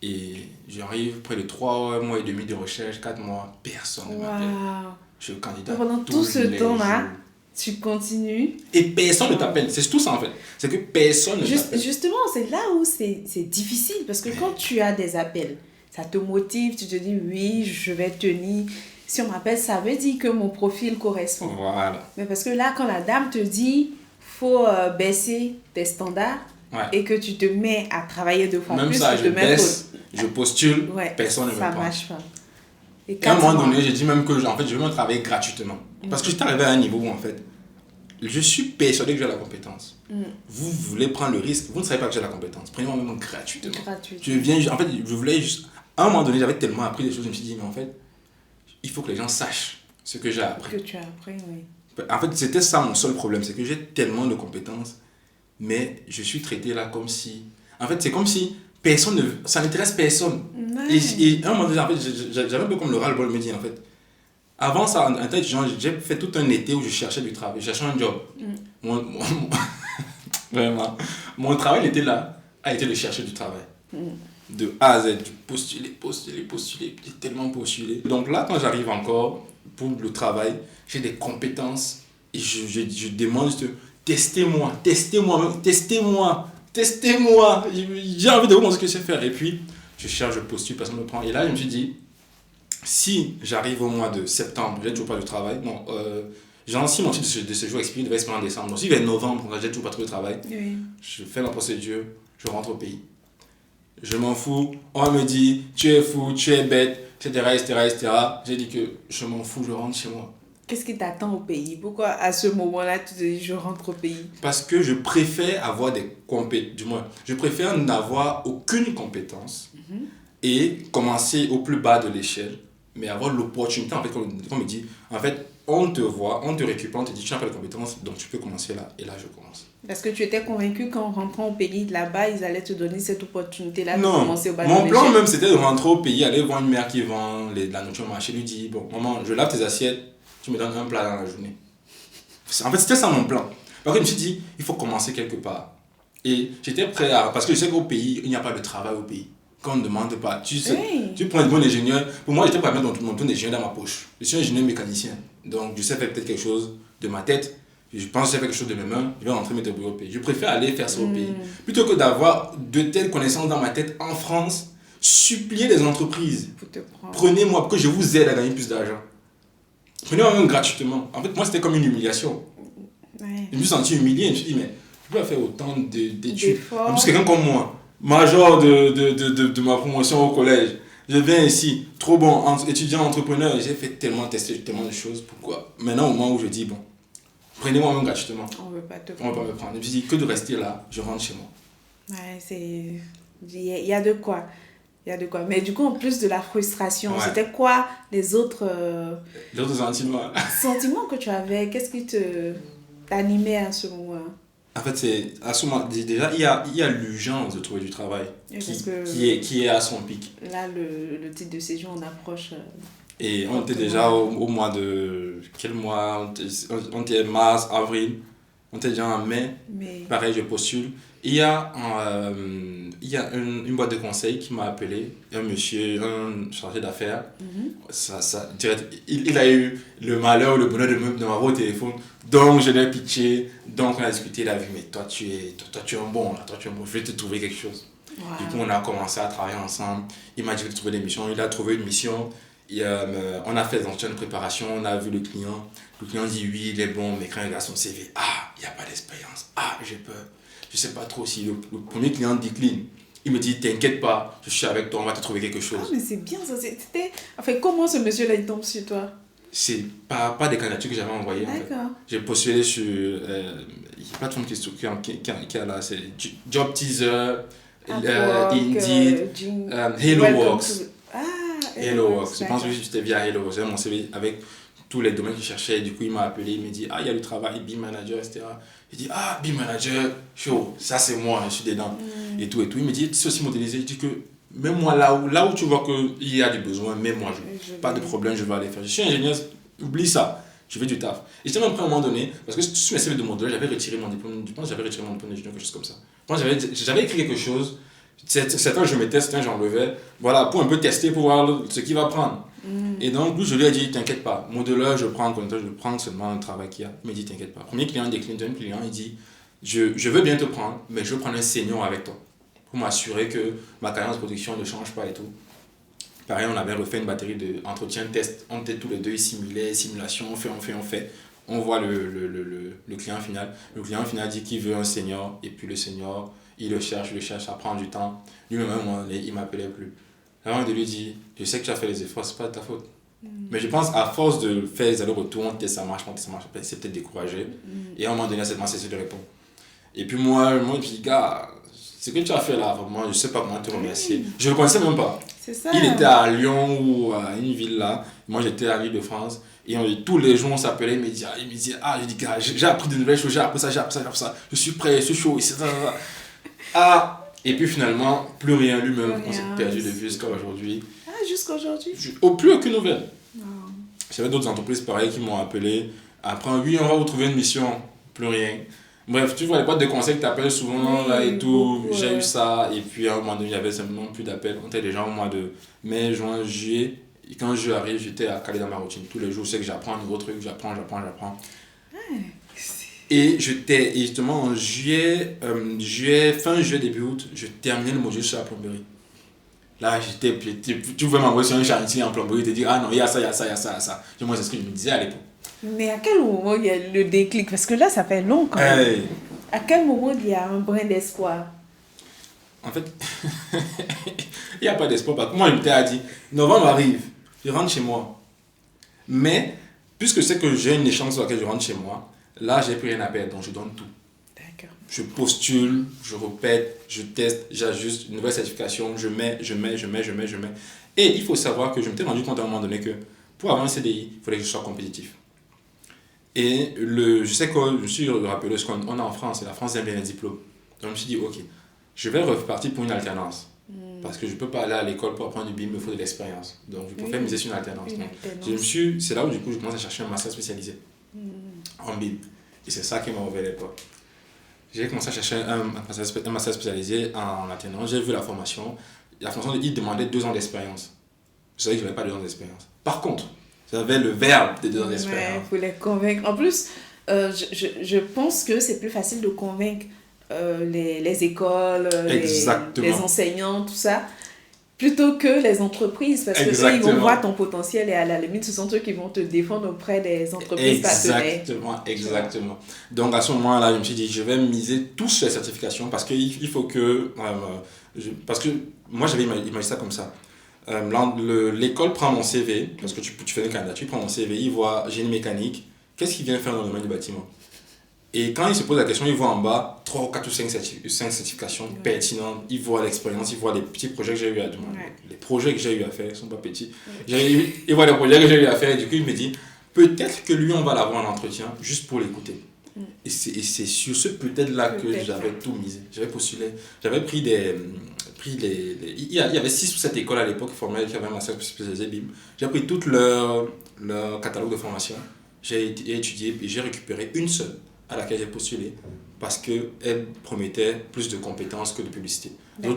Et j'arrive près de 3 mois et demi de recherche, 4 mois, personne ne m'appelle. Je suis candidat. Pendant tout ce temps-là, tu continues. Et personne ne t'appelle, c'est tout ça en fait. C'est que personne ne t'appelle. Justement, c'est là où c'est difficile, parce que quand tu as des appels, ça te motive, tu te dis oui, je vais tenir. Si on m'appelle, ça veut dire que mon profil correspond. Voilà. Mais parce que là, quand la dame te dit faut baisser tes standards et que tu te mets à travailler 2 fois même plus, ça, je postule, personne ne me prend. Ça marche pas. Et à un moment donné, j'ai dit même que en fait, je vais même travailler gratuitement. Parce que j'étais arrivé à un niveau où en fait, je suis persuadé que j'ai la compétence. Vous voulez prendre le risque, vous ne savez pas que j'ai la compétence. Prenez-moi même gratuitement. En fait, je voulais juste... À un moment donné, j'avais tellement appris des choses, je me suis dit, mais en fait, il faut que les gens sachent ce que j'ai appris. Que tu as appris, oui. En fait, c'était ça mon seul problème, c'est que j'ai tellement de compétences, mais je suis traité là comme si... En fait, c'est comme si ça n'intéresse personne. Et à un moment donné, en fait, j'avais un peu comme le ras-le-bol me dit, en fait. Avant ça, en tant que j'ai fait tout un été où je cherchais du travail, je cherchais un job. Vraiment. Mon travail l'été là a été de chercher du travail. De A à Z, postuler, j'ai tellement postulé. Donc là, quand j'arrive encore pour le travail, j'ai des compétences et je demande juste testez-moi. testez-moi, j'ai envie de vous montrer ce que je sais faire. Et puis, je cherche, je postule, personne ne me prend. Et là, je me suis dit, si j'arrive au mois de septembre, j'ai toujours pas de travail. Non, genre, si mon titre de séjour expire, il devait expirer en décembre. Donc, si vers novembre, j'ai toujours pas trouvé de travail, je fais la procédure, je rentre au pays. Je m'en fous. On me dit, tu es fou, tu es bête, etc. J'ai dit que je m'en fous, je rentre chez moi. Qu'est-ce qui t'attend au pays? Pourquoi à ce moment-là, tu te dis, je rentre au pays? Parce que je préfère avoir des compétences, du moins, je préfère n'avoir aucune compétence et commencer au plus bas de l'échelle, mais avoir l'opportunité, en fait, comme on me dit, en fait, on te voit, on te récupère, on te dit, tu n'as pas de compétences, donc tu peux commencer là, et là, je commence. Parce que tu étais convaincu qu'en rentrant au pays de là-bas, ils allaient te donner cette opportunité-là de commencer au bas de l'échelle. Mon plan même, c'était de rentrer au pays, aller voir une mère qui vend la nourriture au marché, lui dire, bon, maman, je lave tes assiettes, tu me donnes un plat dans la journée. En fait, c'était ça mon plan. Parce que je me suis dit, il faut commencer quelque part. Et j'étais prêt à... Parce que je sais qu'au pays, il n'y a pas de travail au pays. Quand on ne demande pas. Tu sais, tu prends un bon ingénieur. Pour moi, j'étais prêt à mettre mon bon ingénieur dans ma poche. Je suis ingénieur mécanicien. Donc, je sais faire peut-être quelque chose de ma tête. Je pense que je sais faire quelque chose de mes mains. Je vais rentrer mettre au pays. Je préfère aller faire ça au pays. Plutôt que d'avoir de telles connaissances dans ma tête en France, supplier les entreprises. Prenez-moi, pour que je vous aide à gagner plus d'argent. Prenez-moi même gratuitement. En fait, moi, c'était comme une humiliation. Je me suis senti humilié. Je me suis dit, mais je peux pas faire autant d'études. En plus, quelqu'un comme moi, major de ma promotion au collège, je viens ici, trop bon, étudiant, entrepreneur, j'ai fait tellement tester tellement de choses. Pourquoi? Maintenant, au moment où je dis, bon, prenez-moi même gratuitement. On veut pas te prendre. On veut pas me prendre. Je me suis dit, que de rester là, je rentre chez moi. Ouais, c'est... Il y a de quoi. Il y a de quoi. Mais du coup, en plus de la frustration, c'était quoi les autres sentiments que tu avais? Qu'est-ce qui t'animait à ce moment-là? En fait, c'est à ce moment, déjà, il y a l'urgence de trouver du travail qui est à son pic. Là, le titre de séjour, on approche. Et on était déjà au mois de... Quel mois? On était mars, avril. On était déjà en mai. Pareil, je postule. Il y a une boîte de conseil qui m'a appelé, un monsieur, un chargé d'affaires. Il a eu le malheur ou le bonheur de m'avoir au téléphone. Donc, je l'ai pitché. Donc, on a discuté. Il a vu, mais toi, tu es un bon. Là. Toi, tu es un bon. Je vais te trouver quelque chose. Wow. Du coup, on a commencé à travailler ensemble. Il m'a dit de trouver des missions. Il a trouvé une mission. On a fait des entretiens de préparation. On a vu le client. Le client dit oui, il est bon. Mais quand il regarde son CV, il n'y a pas d'expérience. J'ai peur. Je ne sais pas trop si le premier client décline. Il me dit, t'inquiète pas, je suis avec toi, on va te trouver quelque chose. Mais c'est bien ça. Enfin, comment ce monsieur-là, il tombe sur toi? C'est pas des candidatures que j'avais envoyées. D'accord. En fait. J'ai postulé sur... Il n'y a pas de fond qui a là. C'est Job Teaser, Indeed, HelloWorks. HelloWorks. Je pense que j'étais via HelloWorks. J'avais mon CV avec tous les domaines qu'il cherchait. Du coup, il m'a appelé, il m'a dit, il y a du travail, BIM Manager, etc. Il dit, BIM Manager, chaud, ça c'est moi, je suis dedans. Et tout. Il me dit, c'est aussi modélisé. Je dis que, même moi, là où tu vois qu'il y a des besoins, même moi, pas de problème, je vais aller faire. Je suis ingénieur, oublie ça, je fais du taf. Et j'étais même prêt à un moment donné, parce que sur mes CV de modèle, j'avais retiré mon diplôme, je pense que j'avais retiré mon diplôme d'ingénieur, quelque chose comme ça. Je pense que j'avais écrit quelque chose, certains je mettais, certains j'enlevais, voilà, pour un peu tester, pour voir ce qu'il va prendre. Et donc, je lui ai dit, t'inquiète pas, modeleur, je prends seulement un travail qu'il y a. Il m'a dit, t'inquiète pas. Premier client décline, deuxième client, il dit, je veux bien te prendre, mais je veux prendre un senior avec toi. Pour m'assurer que ma carrière de production ne change pas et tout. Pareil, on avait refait une batterie d'entretien, test. On était tous les deux, simulation, on fait. On voit le client final. Le client final dit qu'il veut un senior, et puis le senior, il le cherche, ça prend du temps. Lui-même, il ne m'appelait plus. Avant de lui dire, je sais que tu as fait les efforts, c'est pas de ta faute. Mais je pense, à force de faire les allers-retours, on teste, ça marche, c'est peut-être découragé. Et à un moment donné, c'est cessé de répondre. Et puis moi, je me dis, gars, ce que tu as fait là, vraiment, je ne sais pas comment te remercier. Je ne le connaissais même pas. C'est ça. Il était à Lyon ou à une ville là. Moi, j'étais à l'Île-de-France. Et tous les jours, on s'appelait. Il me disait, je dis, gars, j'ai appris de nouvelles choses, j'ai appris ça. Je suis prêt, je suis chaud. Et puis finalement, plus rien lui-même. On s'est perdu de vue jusqu'à aujourd'hui. Jusqu'à aujourd'hui. Plus aucune nouvelle. J'avais d'autres entreprises pareilles qui m'ont appelé. Après, oui, on va vous trouver une mission. Plus rien. Bref, tu vois, les boîtes de conseil qui t'appellent souvent là et tout. J'ai eu ça. Et puis à un moment donné, il n'y avait simplement plus d'appels. On était déjà au mois de mai, juin, juillet. Et quand je arrive, j'étais à caler dans ma routine. Tous les jours, c'est que j'apprends un nouveau truc, j'apprends. Et justement en fin juillet, début août, je terminais le module sur la plomberie. Là, tu pouvais m'envoyer sur un chantier en plomberie et te dire, ah non, il y a ça, il y a ça, il y a ça, il y a ça. Moi, c'est ce que je me disais à l'époque. Mais à quel moment il y a le déclic? Parce que là, ça fait long quand même. Hey. À quel moment il y a un brin d'espoir? En fait, il n'y a pas d'espoir. Parce que moi, je m'étais dit, novembre arrive, je rentre chez moi. Mais, puisque je sais que j'ai une échéance sur laquelle je rentre chez moi, là, j'ai plus rien à perdre, donc je donne tout. D'accord. Je postule, je répète, je teste, j'ajuste, une nouvelle certification, je mets. Et il faut savoir que je m'étais rendu compte à un moment donné que pour avoir un CDI, il fallait que je sois compétitif. Et je sais que je me suis rappelé ce qu'on a en France, et la France aime bien les diplômes. Donc je me suis dit, ok, je vais repartir pour une alternance. Parce que je ne peux pas aller à l'école pour apprendre du BIM, il me faut de l'expérience. Donc je préfère miser sur une alternance. C'est là où du coup je commence à chercher un master spécialisé en BIM. Et c'est ça qui m'a ouvert les portes. J'ai commencé à chercher un master spécialisé en alternance. J'ai vu la formation. La formation, il demandait 2 ans d'expérience. Je savais que je n'avais pas 2 ans d'expérience. Par contre, j'avais le verbe de 2 ans d'expérience. Il faut les convaincre. En plus, je pense que c'est plus facile de convaincre les écoles, les enseignants, tout ça, plutôt que les entreprises. Parce que eux, ils vont voir ton potentiel et à la limite, ce sont eux qui vont te défendre auprès des entreprises partenaires. Exactement. Donc à ce moment-là, je me suis dit, je vais miser tous sur les certifications parce qu'il faut que... parce que moi, j'avais imaginé ça comme ça. L'école prend mon CV, parce que tu fais une candidature, tu prends mon CV, il voit génie mécanique, qu'est-ce qu'il vient faire dans le domaine du bâtiment? Et quand il se pose la question, il voit en bas 3, 4 ou 5 certifications pertinentes, il voit l'expérience, il voit les petits projets que j'ai eu à demander. Les projets que j'ai eu à faire ne sont pas petits. Il voit les projets que j'ai eu à faire et du coup il me dit, peut-être que lui on va l'avoir en entretien juste pour l'écouter. Et c'est sur ce peut-être-là que j'avais tout misé. J'avais postulé, j'avais pris il y avait 6 ou 7 écoles à l'époque formelles qui avaient un master spécialisé BIM. J'ai pris tout leur catalogue de formation, j'ai étudié et j'ai récupéré une seule à laquelle j'ai postulé parce qu'elle promettait plus de compétences que de publicité.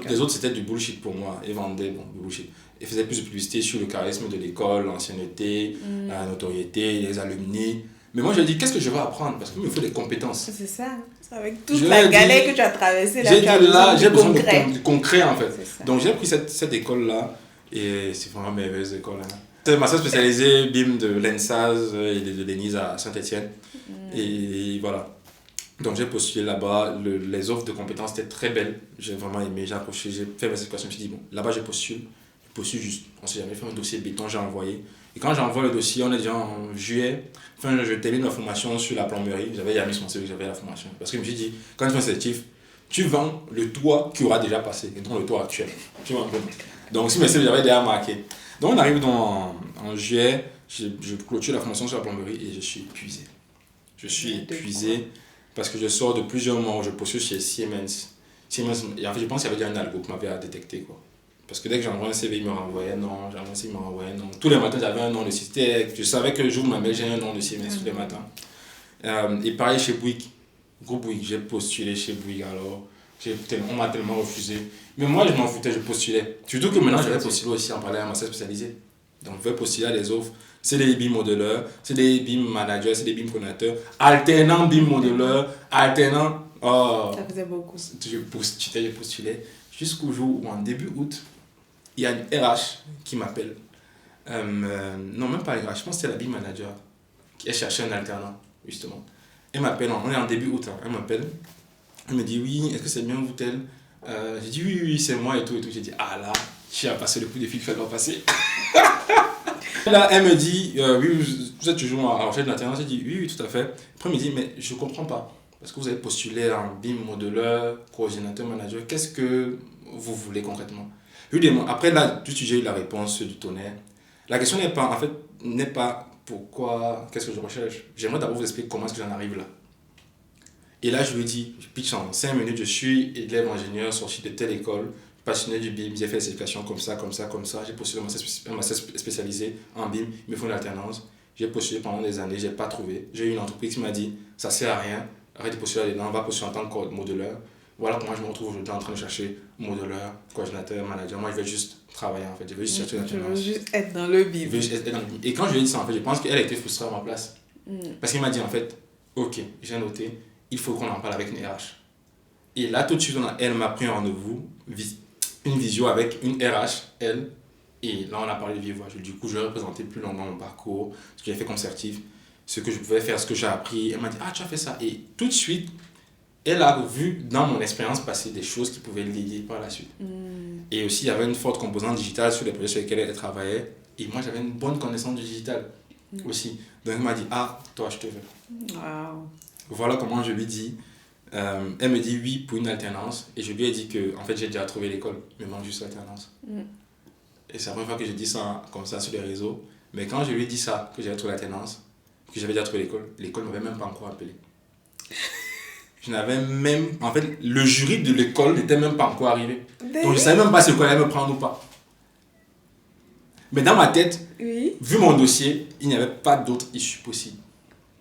Les autres c'était du bullshit pour moi, ils vendaient du bullshit. Ils faisaient plus de publicité sur le charisme de l'école, l'ancienneté, la notoriété, les alumni. Mais moi, je dis, qu'est-ce que je vais apprendre? Parce qu'il me faut des compétences. C'est ça. Avec toute la galère que tu as traversée, j'ai besoin de concret, en fait. Donc, j'ai pris cette école-là, et c'est vraiment une merveilleuse école. Hein. C'est un master spécialisé BIM de l'ENSAS et de l'ENISE à Saint-Etienne. Et voilà. Donc, j'ai postulé là-bas. Les offres de compétences étaient très belles. J'ai vraiment aimé. J'ai approché, j'ai fait ma situation. Je me suis dit, bon, là-bas, je postule juste. On s'est jamais fait un dossier béton, j'ai envoyé. Et quand j'envoie le dossier, on est déjà en juillet. Enfin, je termine ma formation sur la plomberie. J'avais déjà mis sur mon CV que j'avais la formation. Parce que je me suis dit, quand tu fais un certif, tu vends le toit qui aura déjà passé, et donc le toit actuel. Tu vois un peu. Donc, si mes CV, j'avais déjà marqué. Donc, on arrive en juillet, je clôture la formation sur la plomberie et je suis épuisé. Je suis épuisé parce que je sors de plusieurs mois où je postule chez Siemens. Et en fait, je pense qu'il y avait déjà un algo qui m'avait détecté, quoi. Parce que dès que j'envoie un CV, il me renvoyait non. J'envoie un CV, il me renvoyait non. Tous les matins, j'avais un nom de système. Je savais que le jour où ma mail, j'ai un nom de Siemens tous les matins. Et pareil chez Bouygues. Groupe Bouygues, j'ai postulé chez Bouygues alors. On m'a tellement refusé. Mais moi, je m'en foutais, je postulais. Surtout que maintenant, j'avais postulé aussi en parlant à un master spécialisé. Donc, je vais postuler à des offres. C'est des BIM modeleurs, c'est des BIM managers, c'est des BIM coordinateurs. Alternant BIM modeleurs, alternant. Oh, ça faisait beaucoup. J'ai postulé jusqu'au jour où, en début août, il y a une RH qui m'appelle. Non, même pas RH, je pense que c'était la BIM manager qui a cherché un alternant, justement. Elle m'appelle, on est en début août, hein. Elle m'appelle. Elle me dit, oui, est-ce que c'est bien vous tel? J'ai dit, oui, c'est moi et tout. J'ai dit, ah là, j'ai à passer le coup de fil qu'il fallait passer. Là, elle me dit, oui, vous êtes toujours en recherche d'un alternant? J'ai dit, oui, tout à fait. Après, elle me dit, mais je ne comprends pas. Parce que vous avez postulé en BIM modeleur, coordinateur, manager. Qu'est-ce que vous voulez concrètement? Après, là, j'ai eu la réponse du tonnerre. La question n'est pas pourquoi, qu'est-ce que je recherche. J'aimerais d'abord vous expliquer comment est-ce que j'en arrive là. Et là, je lui dis, je pitch en 5 minutes, je suis élève ingénieur sorti de telle école, passionné du BIM, j'ai fait des certifications comme ça. J'ai postulé un master spécialisé en BIM, il me faut une alternance. J'ai postulé pendant des années, je n'ai pas trouvé. J'ai eu une entreprise qui m'a dit, ça ne sert à rien, arrête de postuler là-dedans, on va postuler en tant que modeleur. Voilà comment je me retrouve aujourd'hui en train de chercher modeleur, coordinateur, manager. Moi, je vais juste travailler en fait. Je veux juste chercher l'alternance. Je veux juste être dans le BIM. Et quand je lui ai dit ça, en fait, je pense qu'elle a été frustrée à ma place. Parce qu'il m'a dit, en fait, ok, j'ai noté, il faut qu'on en parle avec une RH. Et là, tout de suite, elle m'a pris un rendez-vous, une visio avec une RH, elle. Et là, on a parlé de vive voix. Du coup, je lui ai représenté plus longuement mon parcours, ce que j'ai fait comme certif, ce que je pouvais faire, ce que j'ai appris. Elle m'a dit, ah, tu as fait ça. Et tout de suite, elle a vu dans mon expérience passée des choses qui pouvaient l'aider par la suite. Et aussi, il y avait une forte composante digitale sur les projets sur lesquels elle travaillait. Et moi, j'avais une bonne connaissance du digital aussi. Donc, elle m'a dit, ah, toi, je te veux. Wow. Voilà comment je lui dis. Elle me dit oui pour une alternance. Et je lui ai dit que, en fait, j'ai déjà trouvé l'école. Il me manque juste l'alternance. Et c'est la première fois que je dis ça comme ça sur les réseaux. Mais quand je lui ai dit ça, que j'avais trouvé l'alternance, que j'avais déjà trouvé l'école ne m'avait même pas encore appelé. Je n'avais même... En fait, le jury de l'école n'était même pas encore arrivé. Donc, je ne savais même pas si l'école allait me prendre ou pas. Mais dans ma tête, vu mon dossier, il n'y avait pas d'autre issue possible.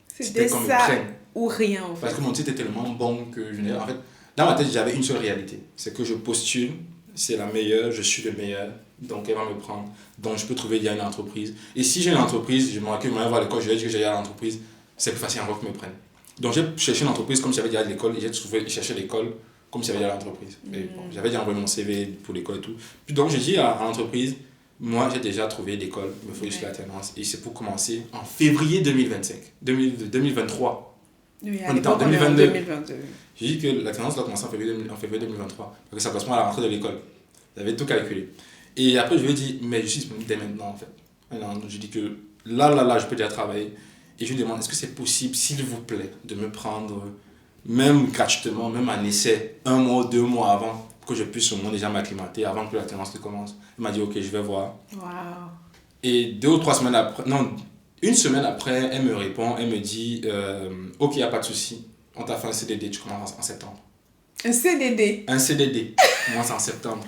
C'était comme ça ou rien, en fait. Parce que mon titre était tellement bon que je n'ai... En fait, dans ma tête, j'avais une seule réalité. C'est que je postule, c'est la meilleure, je suis le meilleur. Donc, elle va me prendre. Donc, je peux trouver il y a une entreprise. Et si j'ai une entreprise, je me recueille, je vais voir l'école, je vais dire que j'ai à l'entreprise, c'est plus facile encore qu'ils me prennent. Donc, j'ai cherché une entreprise comme si j'avais déjà de l'école et j'ai cherché l'école comme si j'avais déjà l'entreprise. Mais bon, j'avais déjà envoyé mon CV pour l'école et tout. Puis donc, j'ai dit à l'entreprise, moi, j'ai déjà trouvé l'école, il me faut juste l'alternance. Et c'est pour commencer en février 2023. Oui, on est en 2022. J'ai dit que l'alternance doit commencer en février 2023. Parce que ça correspond à la rentrée de l'école. J'avais tout calculé. Et après, je lui ai dit, mais je suis disponible dès maintenant, en fait. Alors, je dis que là, je peux déjà travailler. Et je lui demande, est-ce que c'est possible, s'il vous plaît, de me prendre, même gratuitement, même en essai, 1 mois, 2 mois avant, pour que je puisse au moins déjà m'acclimater avant que l'alternance ne commence. Il m'a dit, ok, je vais voir. Wow. Et 2 ou 3 semaines après, non, 1 semaine après, elle me répond, elle me dit, ok, il n'y a pas de souci, on t'a fait un CDD, tu commences en septembre. Un CDD? Un CDD, tu commences en septembre.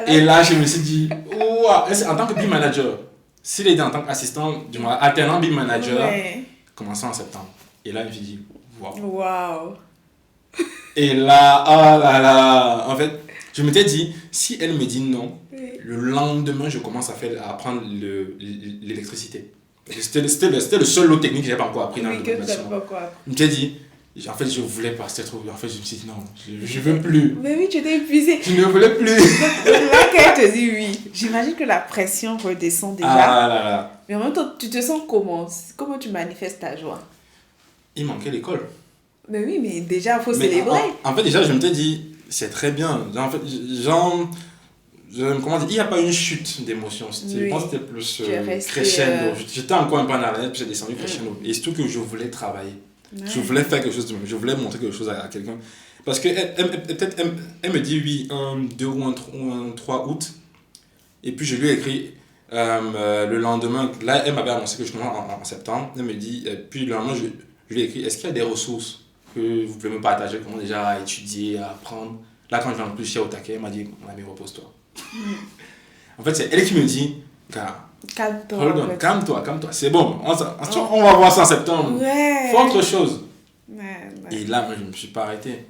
Et là, je me suis dit, ouah, en tant que BIM manager, CDD en tant qu'assistant, du moins alternant BIM manager, commençant en septembre. Et là, je me suis dit, waouh. Wow. Et là, oh là là, en fait, je m'étais dit, si elle me dit non, le lendemain, je commence à apprendre l'électricité. C'était le seul lot technique que je n'avais pas encore appris dans le domaine. Je m'étais dit, en fait, je voulais pas, c'était trop. En fait, je me suis dit non, je veux plus. Mais oui, tu étais épuisé. Je ne voulais plus. Là, quand elle te dit oui, j'imagine que la pression redescend déjà. Ah là là. Mais en même temps, tu te sens comment? Comment tu manifestes ta joie? Il manquait l'école. Mais oui, mais déjà, il faut célébrer. En fait, déjà, je me t'ai dit, c'est très bien. En fait, comment dire, il n'y a pas une chute d'émotion. Je pense que c'était plus crescendo. J'étais encore un peu en arrière, puis j'ai descendu crescendo. Et surtout que je voulais travailler. Je voulais faire quelque chose de même. Je voulais montrer quelque chose à quelqu'un. Parce qu'elle me dit oui, un 2 ou un 3 août. Et puis je lui ai écrit le lendemain. Là, elle m'avait annoncé que je commence en septembre. Elle me dit, puis le lendemain, je lui ai écrit, est-ce qu'il y a des ressources que vous pouvez me partager, comment déjà à étudier, à apprendre. Là, quand je viens de plus au taquet, elle m'a dit, mon ami, repose-toi. En fait, c'est elle qui me dit, calme-toi. Calme-toi. C'est bon, on va voir ça en septembre. Fais autre chose. Et là, moi, je ne me suis pas arrêté.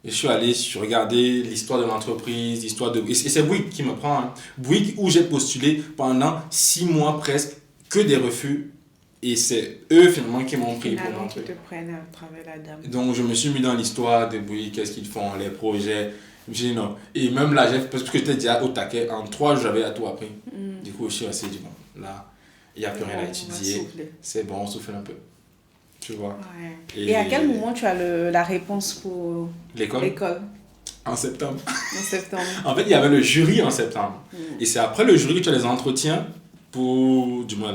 Et je suis allé, je regardais l'histoire de l'entreprise, et c'est Bouygues qui me prend. Hein. Bouygues, où j'ai postulé pendant 6 mois presque, que des refus. Et c'est eux finalement qui m'ont pris pour montrer. Qui te prennent à travers la dame. Donc je me suis mis dans l'histoire de Bouygues, qu'est-ce qu'ils font, les projets. Je me suis dit non. Et même là, parce que j'étais déjà au taquet, en 3 jours, j'avais à tout appris. Du coup, je suis resté dit bon, là, il n'y a plus rien à étudier. C'est bon, on souffle un peu. Tu vois. Ouais. Et à quel moment tu as la réponse pour l'école? En septembre. En fait, il y avait le jury en septembre. Et c'est après le jury que tu as les entretiens. Du moins,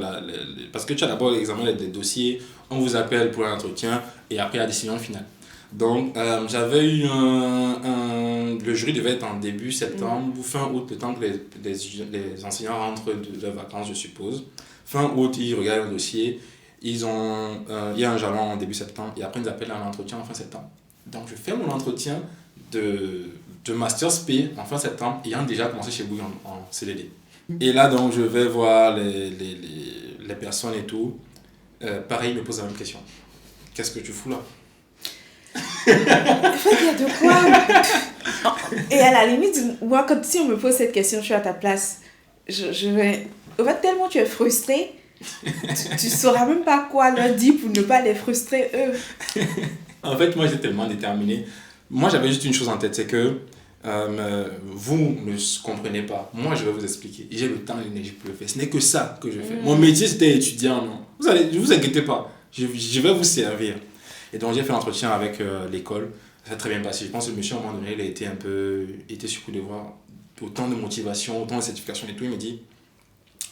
parce que tu as d'abord l'examen des dossiers, on vous appelle pour un entretien et après la décision finale. Donc, j'avais eu le jury devait être en début septembre ou fin août, le temps que les enseignants rentrent de vacances, je suppose. Fin août, ils regardent le dossier, il y a un jalon en début septembre et après ils appellent un entretien en fin septembre. Donc, je fais mon entretien de Master SP en fin septembre, ayant déjà commencé chez Bouygues en CDD. Et là, donc, je vais voir les personnes et tout. Pareil, ils me posent la même question. Qu'est-ce que tu fous là? En fait, il y a de quoi. Et à la limite, si on me pose cette question, je suis à ta place. Je vais... En fait, tellement tu es frustrée, tu sauras même pas quoi leur dire pour ne pas les frustrer eux. En fait, moi, j'étais tellement déterminé. Moi, j'avais juste une chose en tête, c'est que vous ne comprenez pas. Moi, je vais vous expliquer. J'ai le temps et l'énergie pour le faire. Ce n'est que ça que je fais. Mon métier, c'était étudiant. Non. Ne vous inquiétez pas. Je vais vous servir. Et donc, j'ai fait l'entretien avec l'école. Ça a très bien passé. Je pense que le monsieur, à un moment donné, il a été un peu surpris de voir autant de motivation, autant de certification et tout. Il me dit,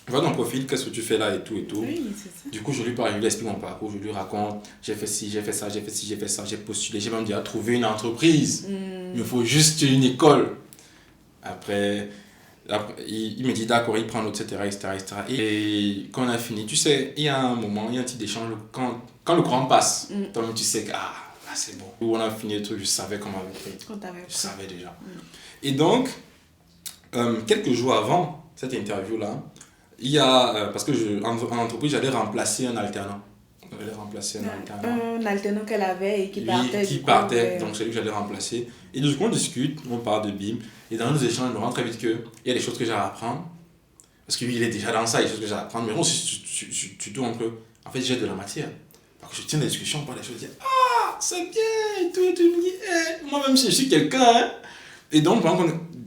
je vois ton profil, qu'est-ce que tu fais là et tout et tout. Oui, c'est ça. Du coup, je lui parle, je lui explique mon parcours, je lui raconte, j'ai fait ci, j'ai fait ça, j'ai fait ci, j'ai fait ça, j'ai postulé, j'ai même déjà trouvé une entreprise. Il me faut juste une école. Après il me dit d'accord, il prend l'autre, etc. Et quand on a fini, tu sais, il y a un moment, il y a un petit échange, quand le courant passe, toi-même tu sais que là c'est bon. Où on a fini le truc, je savais comment on avait fait. Je savais déjà. Et donc, quelques jours avant cette interview-là, il y a, parce que en entreprise, j'allais remplacer un alternant. Un alternant qu'elle avait et qui partait. Donc c'est lui que j'allais remplacer. Et du coup, on discute, on parle de BIM. Et dans nos échanges, il me rend très vite qu'il y a des choses que j'ai à apprendre. Parce que lui, il est déjà dans ça, il y a des choses que j'ai à apprendre. Mais bon, si tu tournes un peu, en fait, j'ai de la matière. Donc je tiens des discussions, on parle des choses, je dis c'est bien, et tout. Il me dit, moi-même, je suis quelqu'un. Hein. Et donc, en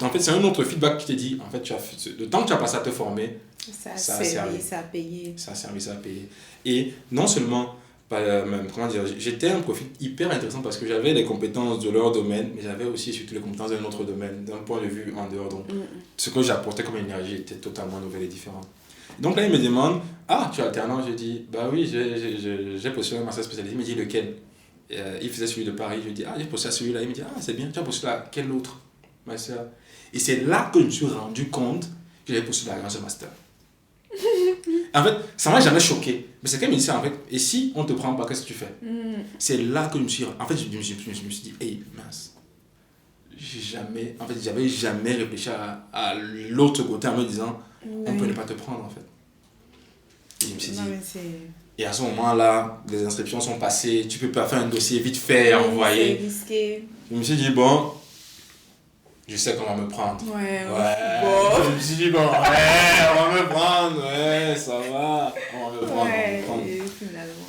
fait, c'est un autre feedback qui te dit, en fait, le temps que tu as passé à te former, ça a servi, ça a payé. Ça a servi, ça a payé. Et non seulement, j'étais un profil hyper intéressant parce que j'avais les compétences de leur domaine, mais j'avais aussi et surtout les compétences d'un autre domaine, d'un point de vue en dehors. Donc, ce que j'apportais comme énergie était totalement nouvel et différent. Donc là, il me demande, tu es alternant? Je dis, bah oui, j'ai postulé un master spécialisé. Il me dit, lequel? Il faisait celui de Paris. Je lui dis, j'ai postulé à celui-là. Il me dit, c'est bien, tu as postulé à quel autre master? Et c'est là que je me suis rendu compte que j'avais postulé à ce master. En fait, ça m'a jamais choqué. Mais c'est quand même ça, en fait. Et si on te prend pas, qu'est-ce que tu fais? C'est là que je me suis... En fait, je me suis dit, mince. J'avais jamais réfléchi à l'autre côté en me disant, on peut ne pas te prendre, en fait. Et je me suis dit... Et à ce moment-là, les inscriptions sont passées, tu peux pas faire un dossier vite fait et envoyer. C'est risqué. Je me suis dit, bon... Je sais qu'on va me prendre. Bon. Je me suis dit, on va me prendre, ça va. On va me prendre.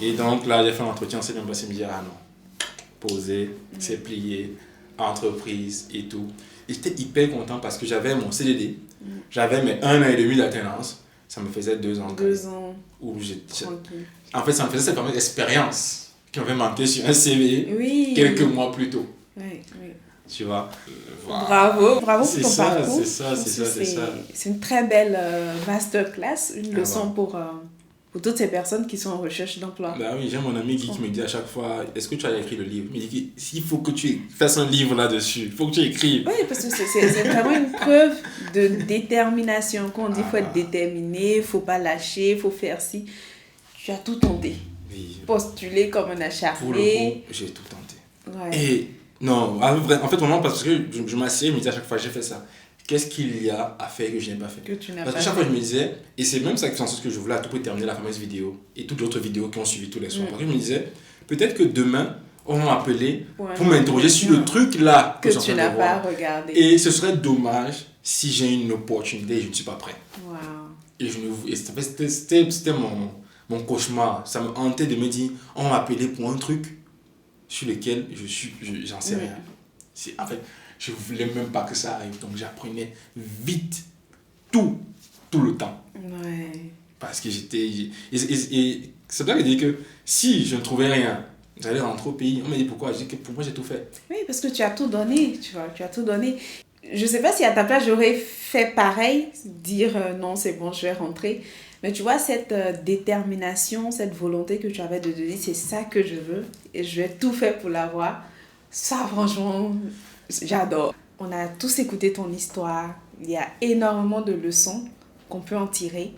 Et donc là, j'ai fait l'entretien, c'est bien passé, il me dit, non. Posé, c'est plié, entreprise et tout. Et j'étais hyper content parce que j'avais mon CDD, j'avais mes 1 an et demi d'alternance, ça me faisait 2 ans. 2 ans. Où en fait, ça me faisait cette fameuse expérience qui m'avait manqué sur un CV quelques mois plus tôt. Oui. Tu vois. Bravo pour ton parcours. C'est ça. C'est une très belle masterclass, une leçon pour toutes ces personnes qui sont en recherche d'emploi. Bah oui, j'ai mon ami Guy qui me dit à chaque fois, est-ce que tu as écrit le livre? Il me dit qu'il faut que tu fasses un livre là-dessus, il faut que tu écrives. Oui, parce que c'est vraiment une preuve de détermination. Quand on dit qu'il faut être déterminé, il ne faut pas lâcher, il faut faire ci. Tu as tout tenté. Oui. Postuler comme un acharné. Pour le coup, j'ai tout tenté. Ouais. Et non, en fait, vraiment, parce que je m'assieds, je me dis à chaque fois, j'ai fait ça. Qu'est-ce qu'il y a à faire que je n'ai pas fait? Parce que chaque fois, je me disais, et c'est même ça qui fait en sorte que je voulais à tout prix terminer la fameuse vidéo et toutes les autres vidéos qui ont suivi tous les soirs. Parce que je me disais, peut-être que demain, on va m'appeler pour m'interroger sur le truc là que tu n'as pas regardé. Et ce serait dommage si j'ai une opportunité et je ne suis pas prêt. Wow. Et c'était mon cauchemar. Ça me hantait de me dire, on m'a appelé pour un truc sur lequel j'en sais rien. En fait, je ne voulais même pas que ça arrive. Donc, j'apprenais vite tout le temps. Ouais. Parce que j'étais... Et c'est là que je dis que si je ne trouvais rien, j'allais rentrer au pays. On me dit pourquoi? Je dis que pour moi, j'ai tout fait. Oui, parce que tu as tout donné, tu vois. Tu as tout donné. Je ne sais pas si à ta place, j'aurais fait pareil. Dire non, c'est bon, je vais rentrer. Mais tu vois, cette détermination, cette volonté que tu avais de dire, c'est ça que je veux et je vais tout faire pour l'avoir. Ça, franchement, j'adore. On a tous écouté ton histoire. Il y a énormément de leçons qu'on peut en tirer.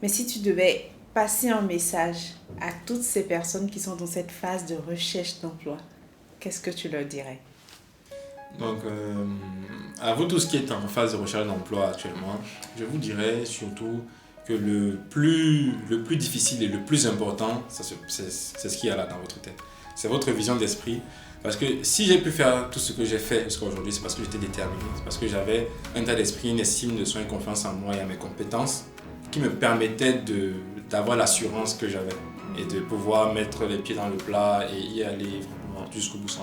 Mais si tu devais passer un message à toutes ces personnes qui sont dans cette phase de recherche d'emploi, qu'est-ce que tu leur dirais? Donc, à vous tous qui êtes en phase de recherche d'emploi actuellement, je vous dirais surtout que le plus difficile et le plus important, c'est ce qu'il y a là dans votre tête. C'est votre vision d'esprit. Parce que si j'ai pu faire tout ce que j'ai fait jusqu'à aujourd'hui, c'est parce que j'étais déterminé. C'est parce que j'avais un état d'esprit, une estime de soi, une confiance en moi et à mes compétences qui me permettaient d'avoir l'assurance que j'avais et de pouvoir mettre les pieds dans le plat et y aller vraiment jusqu'au bout 100%.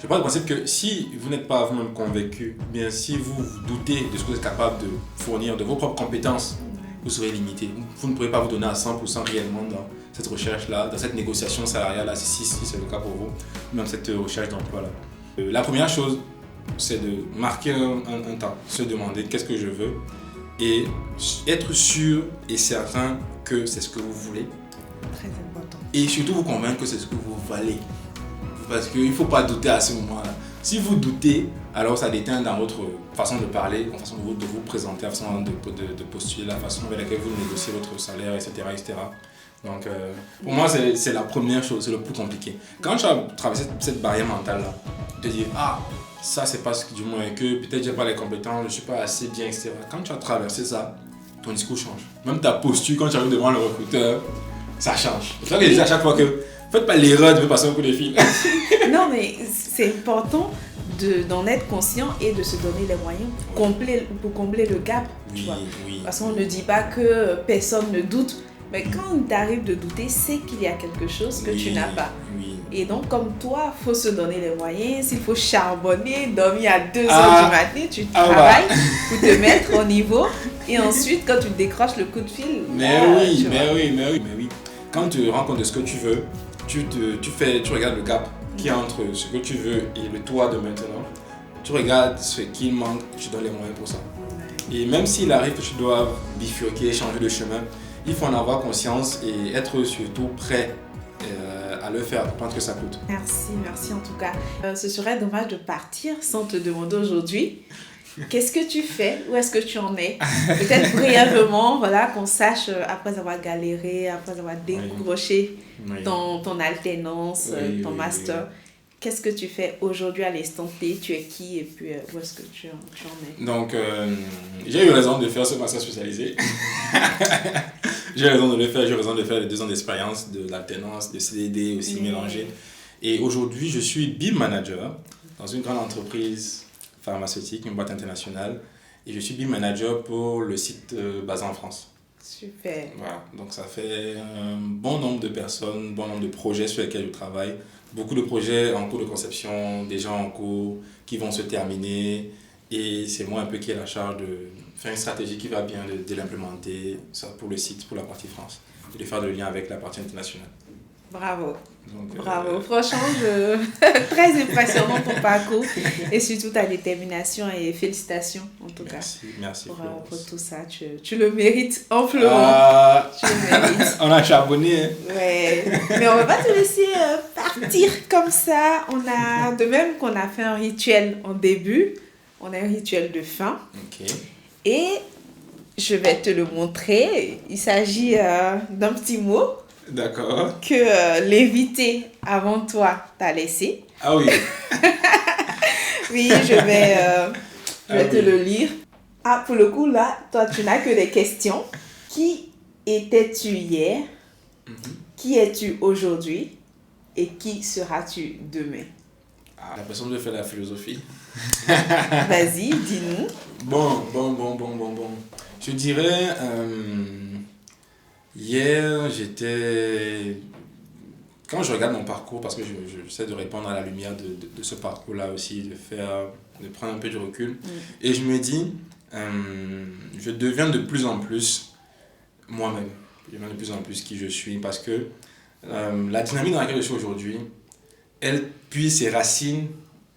Je pense du principe que si vous n'êtes pas vous-même convaincu, bien si vous doutez de ce que vous êtes capable de fournir, de vos propres compétences, vous serez limité. Vous ne pourrez pas vous donner à 100% réellement dans cette recherche-là, dans cette négociation salariale-là, si c'est le cas pour vous, même cette recherche d'emploi-là. La première chose, c'est de marquer un temps, se demander qu'est-ce que je veux et être sûr et certain que c'est ce que vous voulez. Très important. Et surtout vous convaincre que c'est ce que vous valez. Parce qu'il ne faut pas douter à ce moment-là. Si vous doutez, alors ça déteint dans votre façon de parler, la façon de vous présenter, la façon de postuler, la façon avec laquelle vous négociez votre salaire, etc. etc. Donc, pour moi, c'est la première chose, c'est le plus compliqué. Quand tu as traversé cette barrière mentale-là, de dire, ça, c'est parce que du moins que peut-être j'ai pas les compétences, je ne suis pas assez bien, etc. Quand tu as traversé ça, ton discours change. Même ta posture, quand tu arrives devant le recruteur, ça change. C'est ça que je dis à chaque fois que faites pas l'erreur de passer un coup de fil. Non, mais c'est important d'en être conscient et de se donner les moyens pour combler le gap. Oui, tu vois. oui. Parce qu'on ne dit pas que personne ne doute, mais quand il t'arrive de douter, c'est qu'il y a quelque chose que tu n'as pas. Oui. Et donc, comme toi, il faut se donner les moyens. S'il faut charbonner, dormir à 2 heures du matin, tu travailles pour te mettre au niveau. Et ensuite, quand tu décroches le coup de fil, mais oui. Quand tu rends compte de ce que tu veux, tu regardes le gap qu'il y a entre ce que tu veux et le toi de maintenant. Tu regardes ce qu'il manque, tu donnes les moyens pour ça. Et même s'il arrive que tu dois bifurquer, changer de chemin, il faut en avoir conscience et être surtout prêt à le faire, pour que ça coûte. Merci en tout cas. Ce serait dommage de partir sans te demander aujourd'hui qu'est-ce que tu fais, où est-ce que tu en es. Peut-être brièvement, voilà, qu'on sache après avoir galéré, après avoir décroché ton alternance, ton master. Qu'est-ce que tu fais aujourd'hui à l'instant T, tu es qui et puis où est-ce que tu en es? Donc, j'ai eu raison de faire ce master spécialisé. J'ai eu raison de le faire, j'ai eu raison de faire les 2 ans d'expérience, de l'alternance, de CDD aussi mélangé. Et aujourd'hui, je suis BIM manager dans une grande entreprise pharmaceutique, une boîte internationale. Et je suis BIM manager pour le site basé en France. Super. Voilà, donc ça fait un bon nombre de personnes, bon nombre de projets sur lesquels je travaille. Beaucoup de projets en cours de conception, déjà en cours, qui vont se terminer. Et c'est moi un peu qui ai la charge de faire une stratégie qui va bien, de l'implémenter ça pour le site, pour la partie France. Et de faire le lien avec la partie internationale. Bravo. Donc, bravo. Franchement, très impressionnant ton parcours et surtout ta détermination et félicitations en tout cas. Merci pour tout ça. Tu le mérites amplement. Tu le mérites. On a charbonné. Hein. Ouais. Mais on ne va pas te laisser partir comme ça. De même qu'on a fait un rituel en début, on a un rituel de fin. Ok. Et je vais te le montrer. Il s'agit d'un petit mot. D'accord. Que l'invité avant toi t'a laissé. Ah oui. Oui, je vais te le lire. Ah, pour le coup, là, toi, tu n'as que des questions. Qui étais-tu hier? Qui es-tu aujourd'hui? Et qui seras-tu demain? La personne de faire la philosophie. Vas-y, dis-nous. Bon. Je dirais... Hier, quand je regarde mon parcours, parce que j'essaie de répondre à la lumière de ce parcours-là aussi, de prendre un peu du recul, et je me dis, je deviens de plus en plus moi-même, je deviens de plus en plus qui je suis, parce que la dynamique dans laquelle je suis aujourd'hui, elle puise ses racines,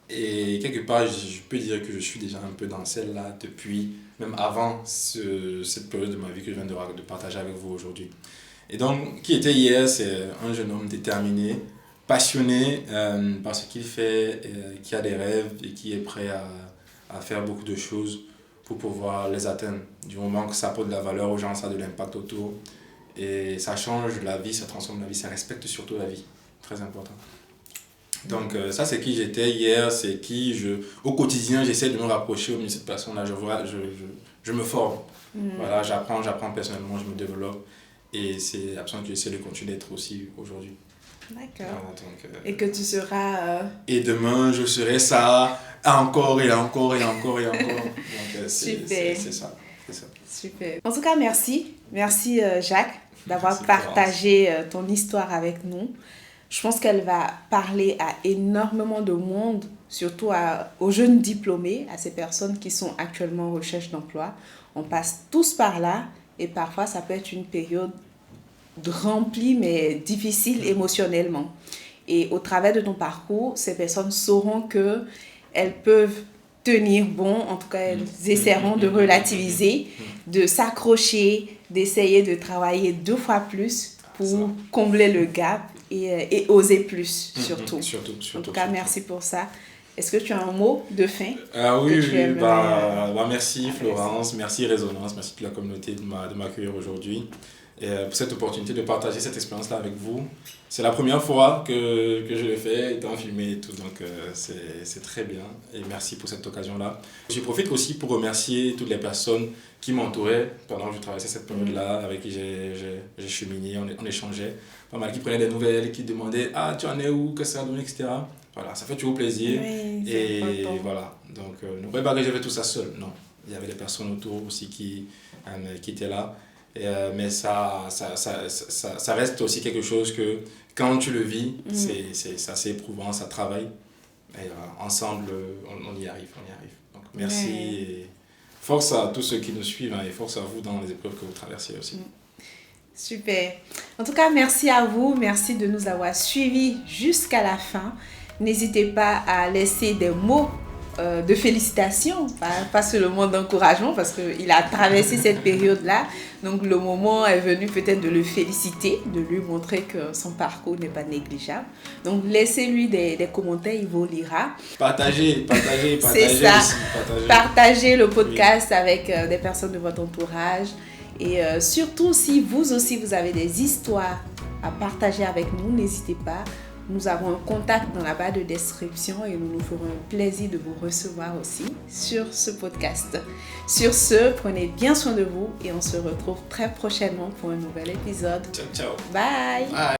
et quelque part, je peux dire que je suis déjà un peu dans celle-là depuis, même avant cette période de ma vie que je viens de partager avec vous aujourd'hui. Et donc, qui était hier, c'est un jeune homme déterminé, passionné par ce qu'il fait, qui a des rêves et qui est prêt à faire beaucoup de choses pour pouvoir les atteindre. Du moment que ça apporte de la valeur aux gens, ça a de l'impact autour. Et ça change la vie, ça transforme la vie, ça respecte surtout la vie. Très important. Donc ça c'est qui j'étais hier, c'est qui au quotidien j'essaie de me rapprocher au milieu de cette personne-là, je me forme, voilà, j'apprends personnellement, je me développe et c'est absolument que j'essaie de continuer d'être aussi aujourd'hui. D'accord. Voilà, et que tu seras... Et demain je serai ça, encore et encore. Donc c'est ça. Super. En tout cas merci Jacques. d'avoir partagé ton histoire avec nous. Je pense qu'elle va parler à énormément de monde, surtout aux jeunes diplômés, à ces personnes qui sont actuellement en recherche d'emploi. On passe tous par là et parfois ça peut être une période remplie mais difficile émotionnellement. Et au travers de ton parcours, ces personnes sauront qu'elles peuvent tenir bon, en tout cas elles essaieront de relativiser, de s'accrocher, d'essayer de travailler 2 fois plus pour combler le gap et oser plus surtout. En tout cas, merci pour ça. Est-ce que tu as un mot de fin? Oui, merci Florence, merci Résonance, merci toute la communauté de m'accueillir aujourd'hui et pour cette opportunité de partager cette expérience-là avec vous. C'est la première fois que je le fais, étant filmé et tout, donc c'est très bien et merci pour cette occasion-là. Je profite aussi pour remercier toutes les personnes qui m'entouraient pendant que je traversais cette période-là, avec qui j'ai cheminé, on échangeait, pas mal qui prenaient des nouvelles, qui demandaient « Ah, tu en es où? Que ça a donné » etc. Voilà, ça fait toujours plaisir. Oui, et voilà, donc ne croyez pas que j'avais tout ça seul, non. Il y avait des personnes autour aussi qui étaient là. Mais ça reste aussi quelque chose que quand tu le vis, c'est assez éprouvant, ça travaille. Et ensemble, on y arrive. Donc merci et force à tous ceux qui nous suivent et force à vous dans les épreuves que vous traversez aussi. Super. En tout cas, merci à vous. Merci de nous avoir suivis jusqu'à la fin. N'hésitez pas à laisser des mots de félicitations, pas seulement d'encouragement, parce qu'il a traversé cette période-là. Donc, le moment est venu peut-être de le féliciter, de lui montrer que son parcours n'est pas négligeable. Donc, laissez-lui des commentaires, il vous lira. Partagez C'est ça. Aussi, partagez le podcast avec des personnes de votre entourage. Et surtout, si vous aussi, vous avez des histoires à partager avec nous, n'hésitez pas. Nous avons un contact dans la barre de description et nous nous ferons un plaisir de vous recevoir aussi sur ce podcast. Sur ce, prenez bien soin de vous et on se retrouve très prochainement pour un nouvel épisode. Ciao. Bye.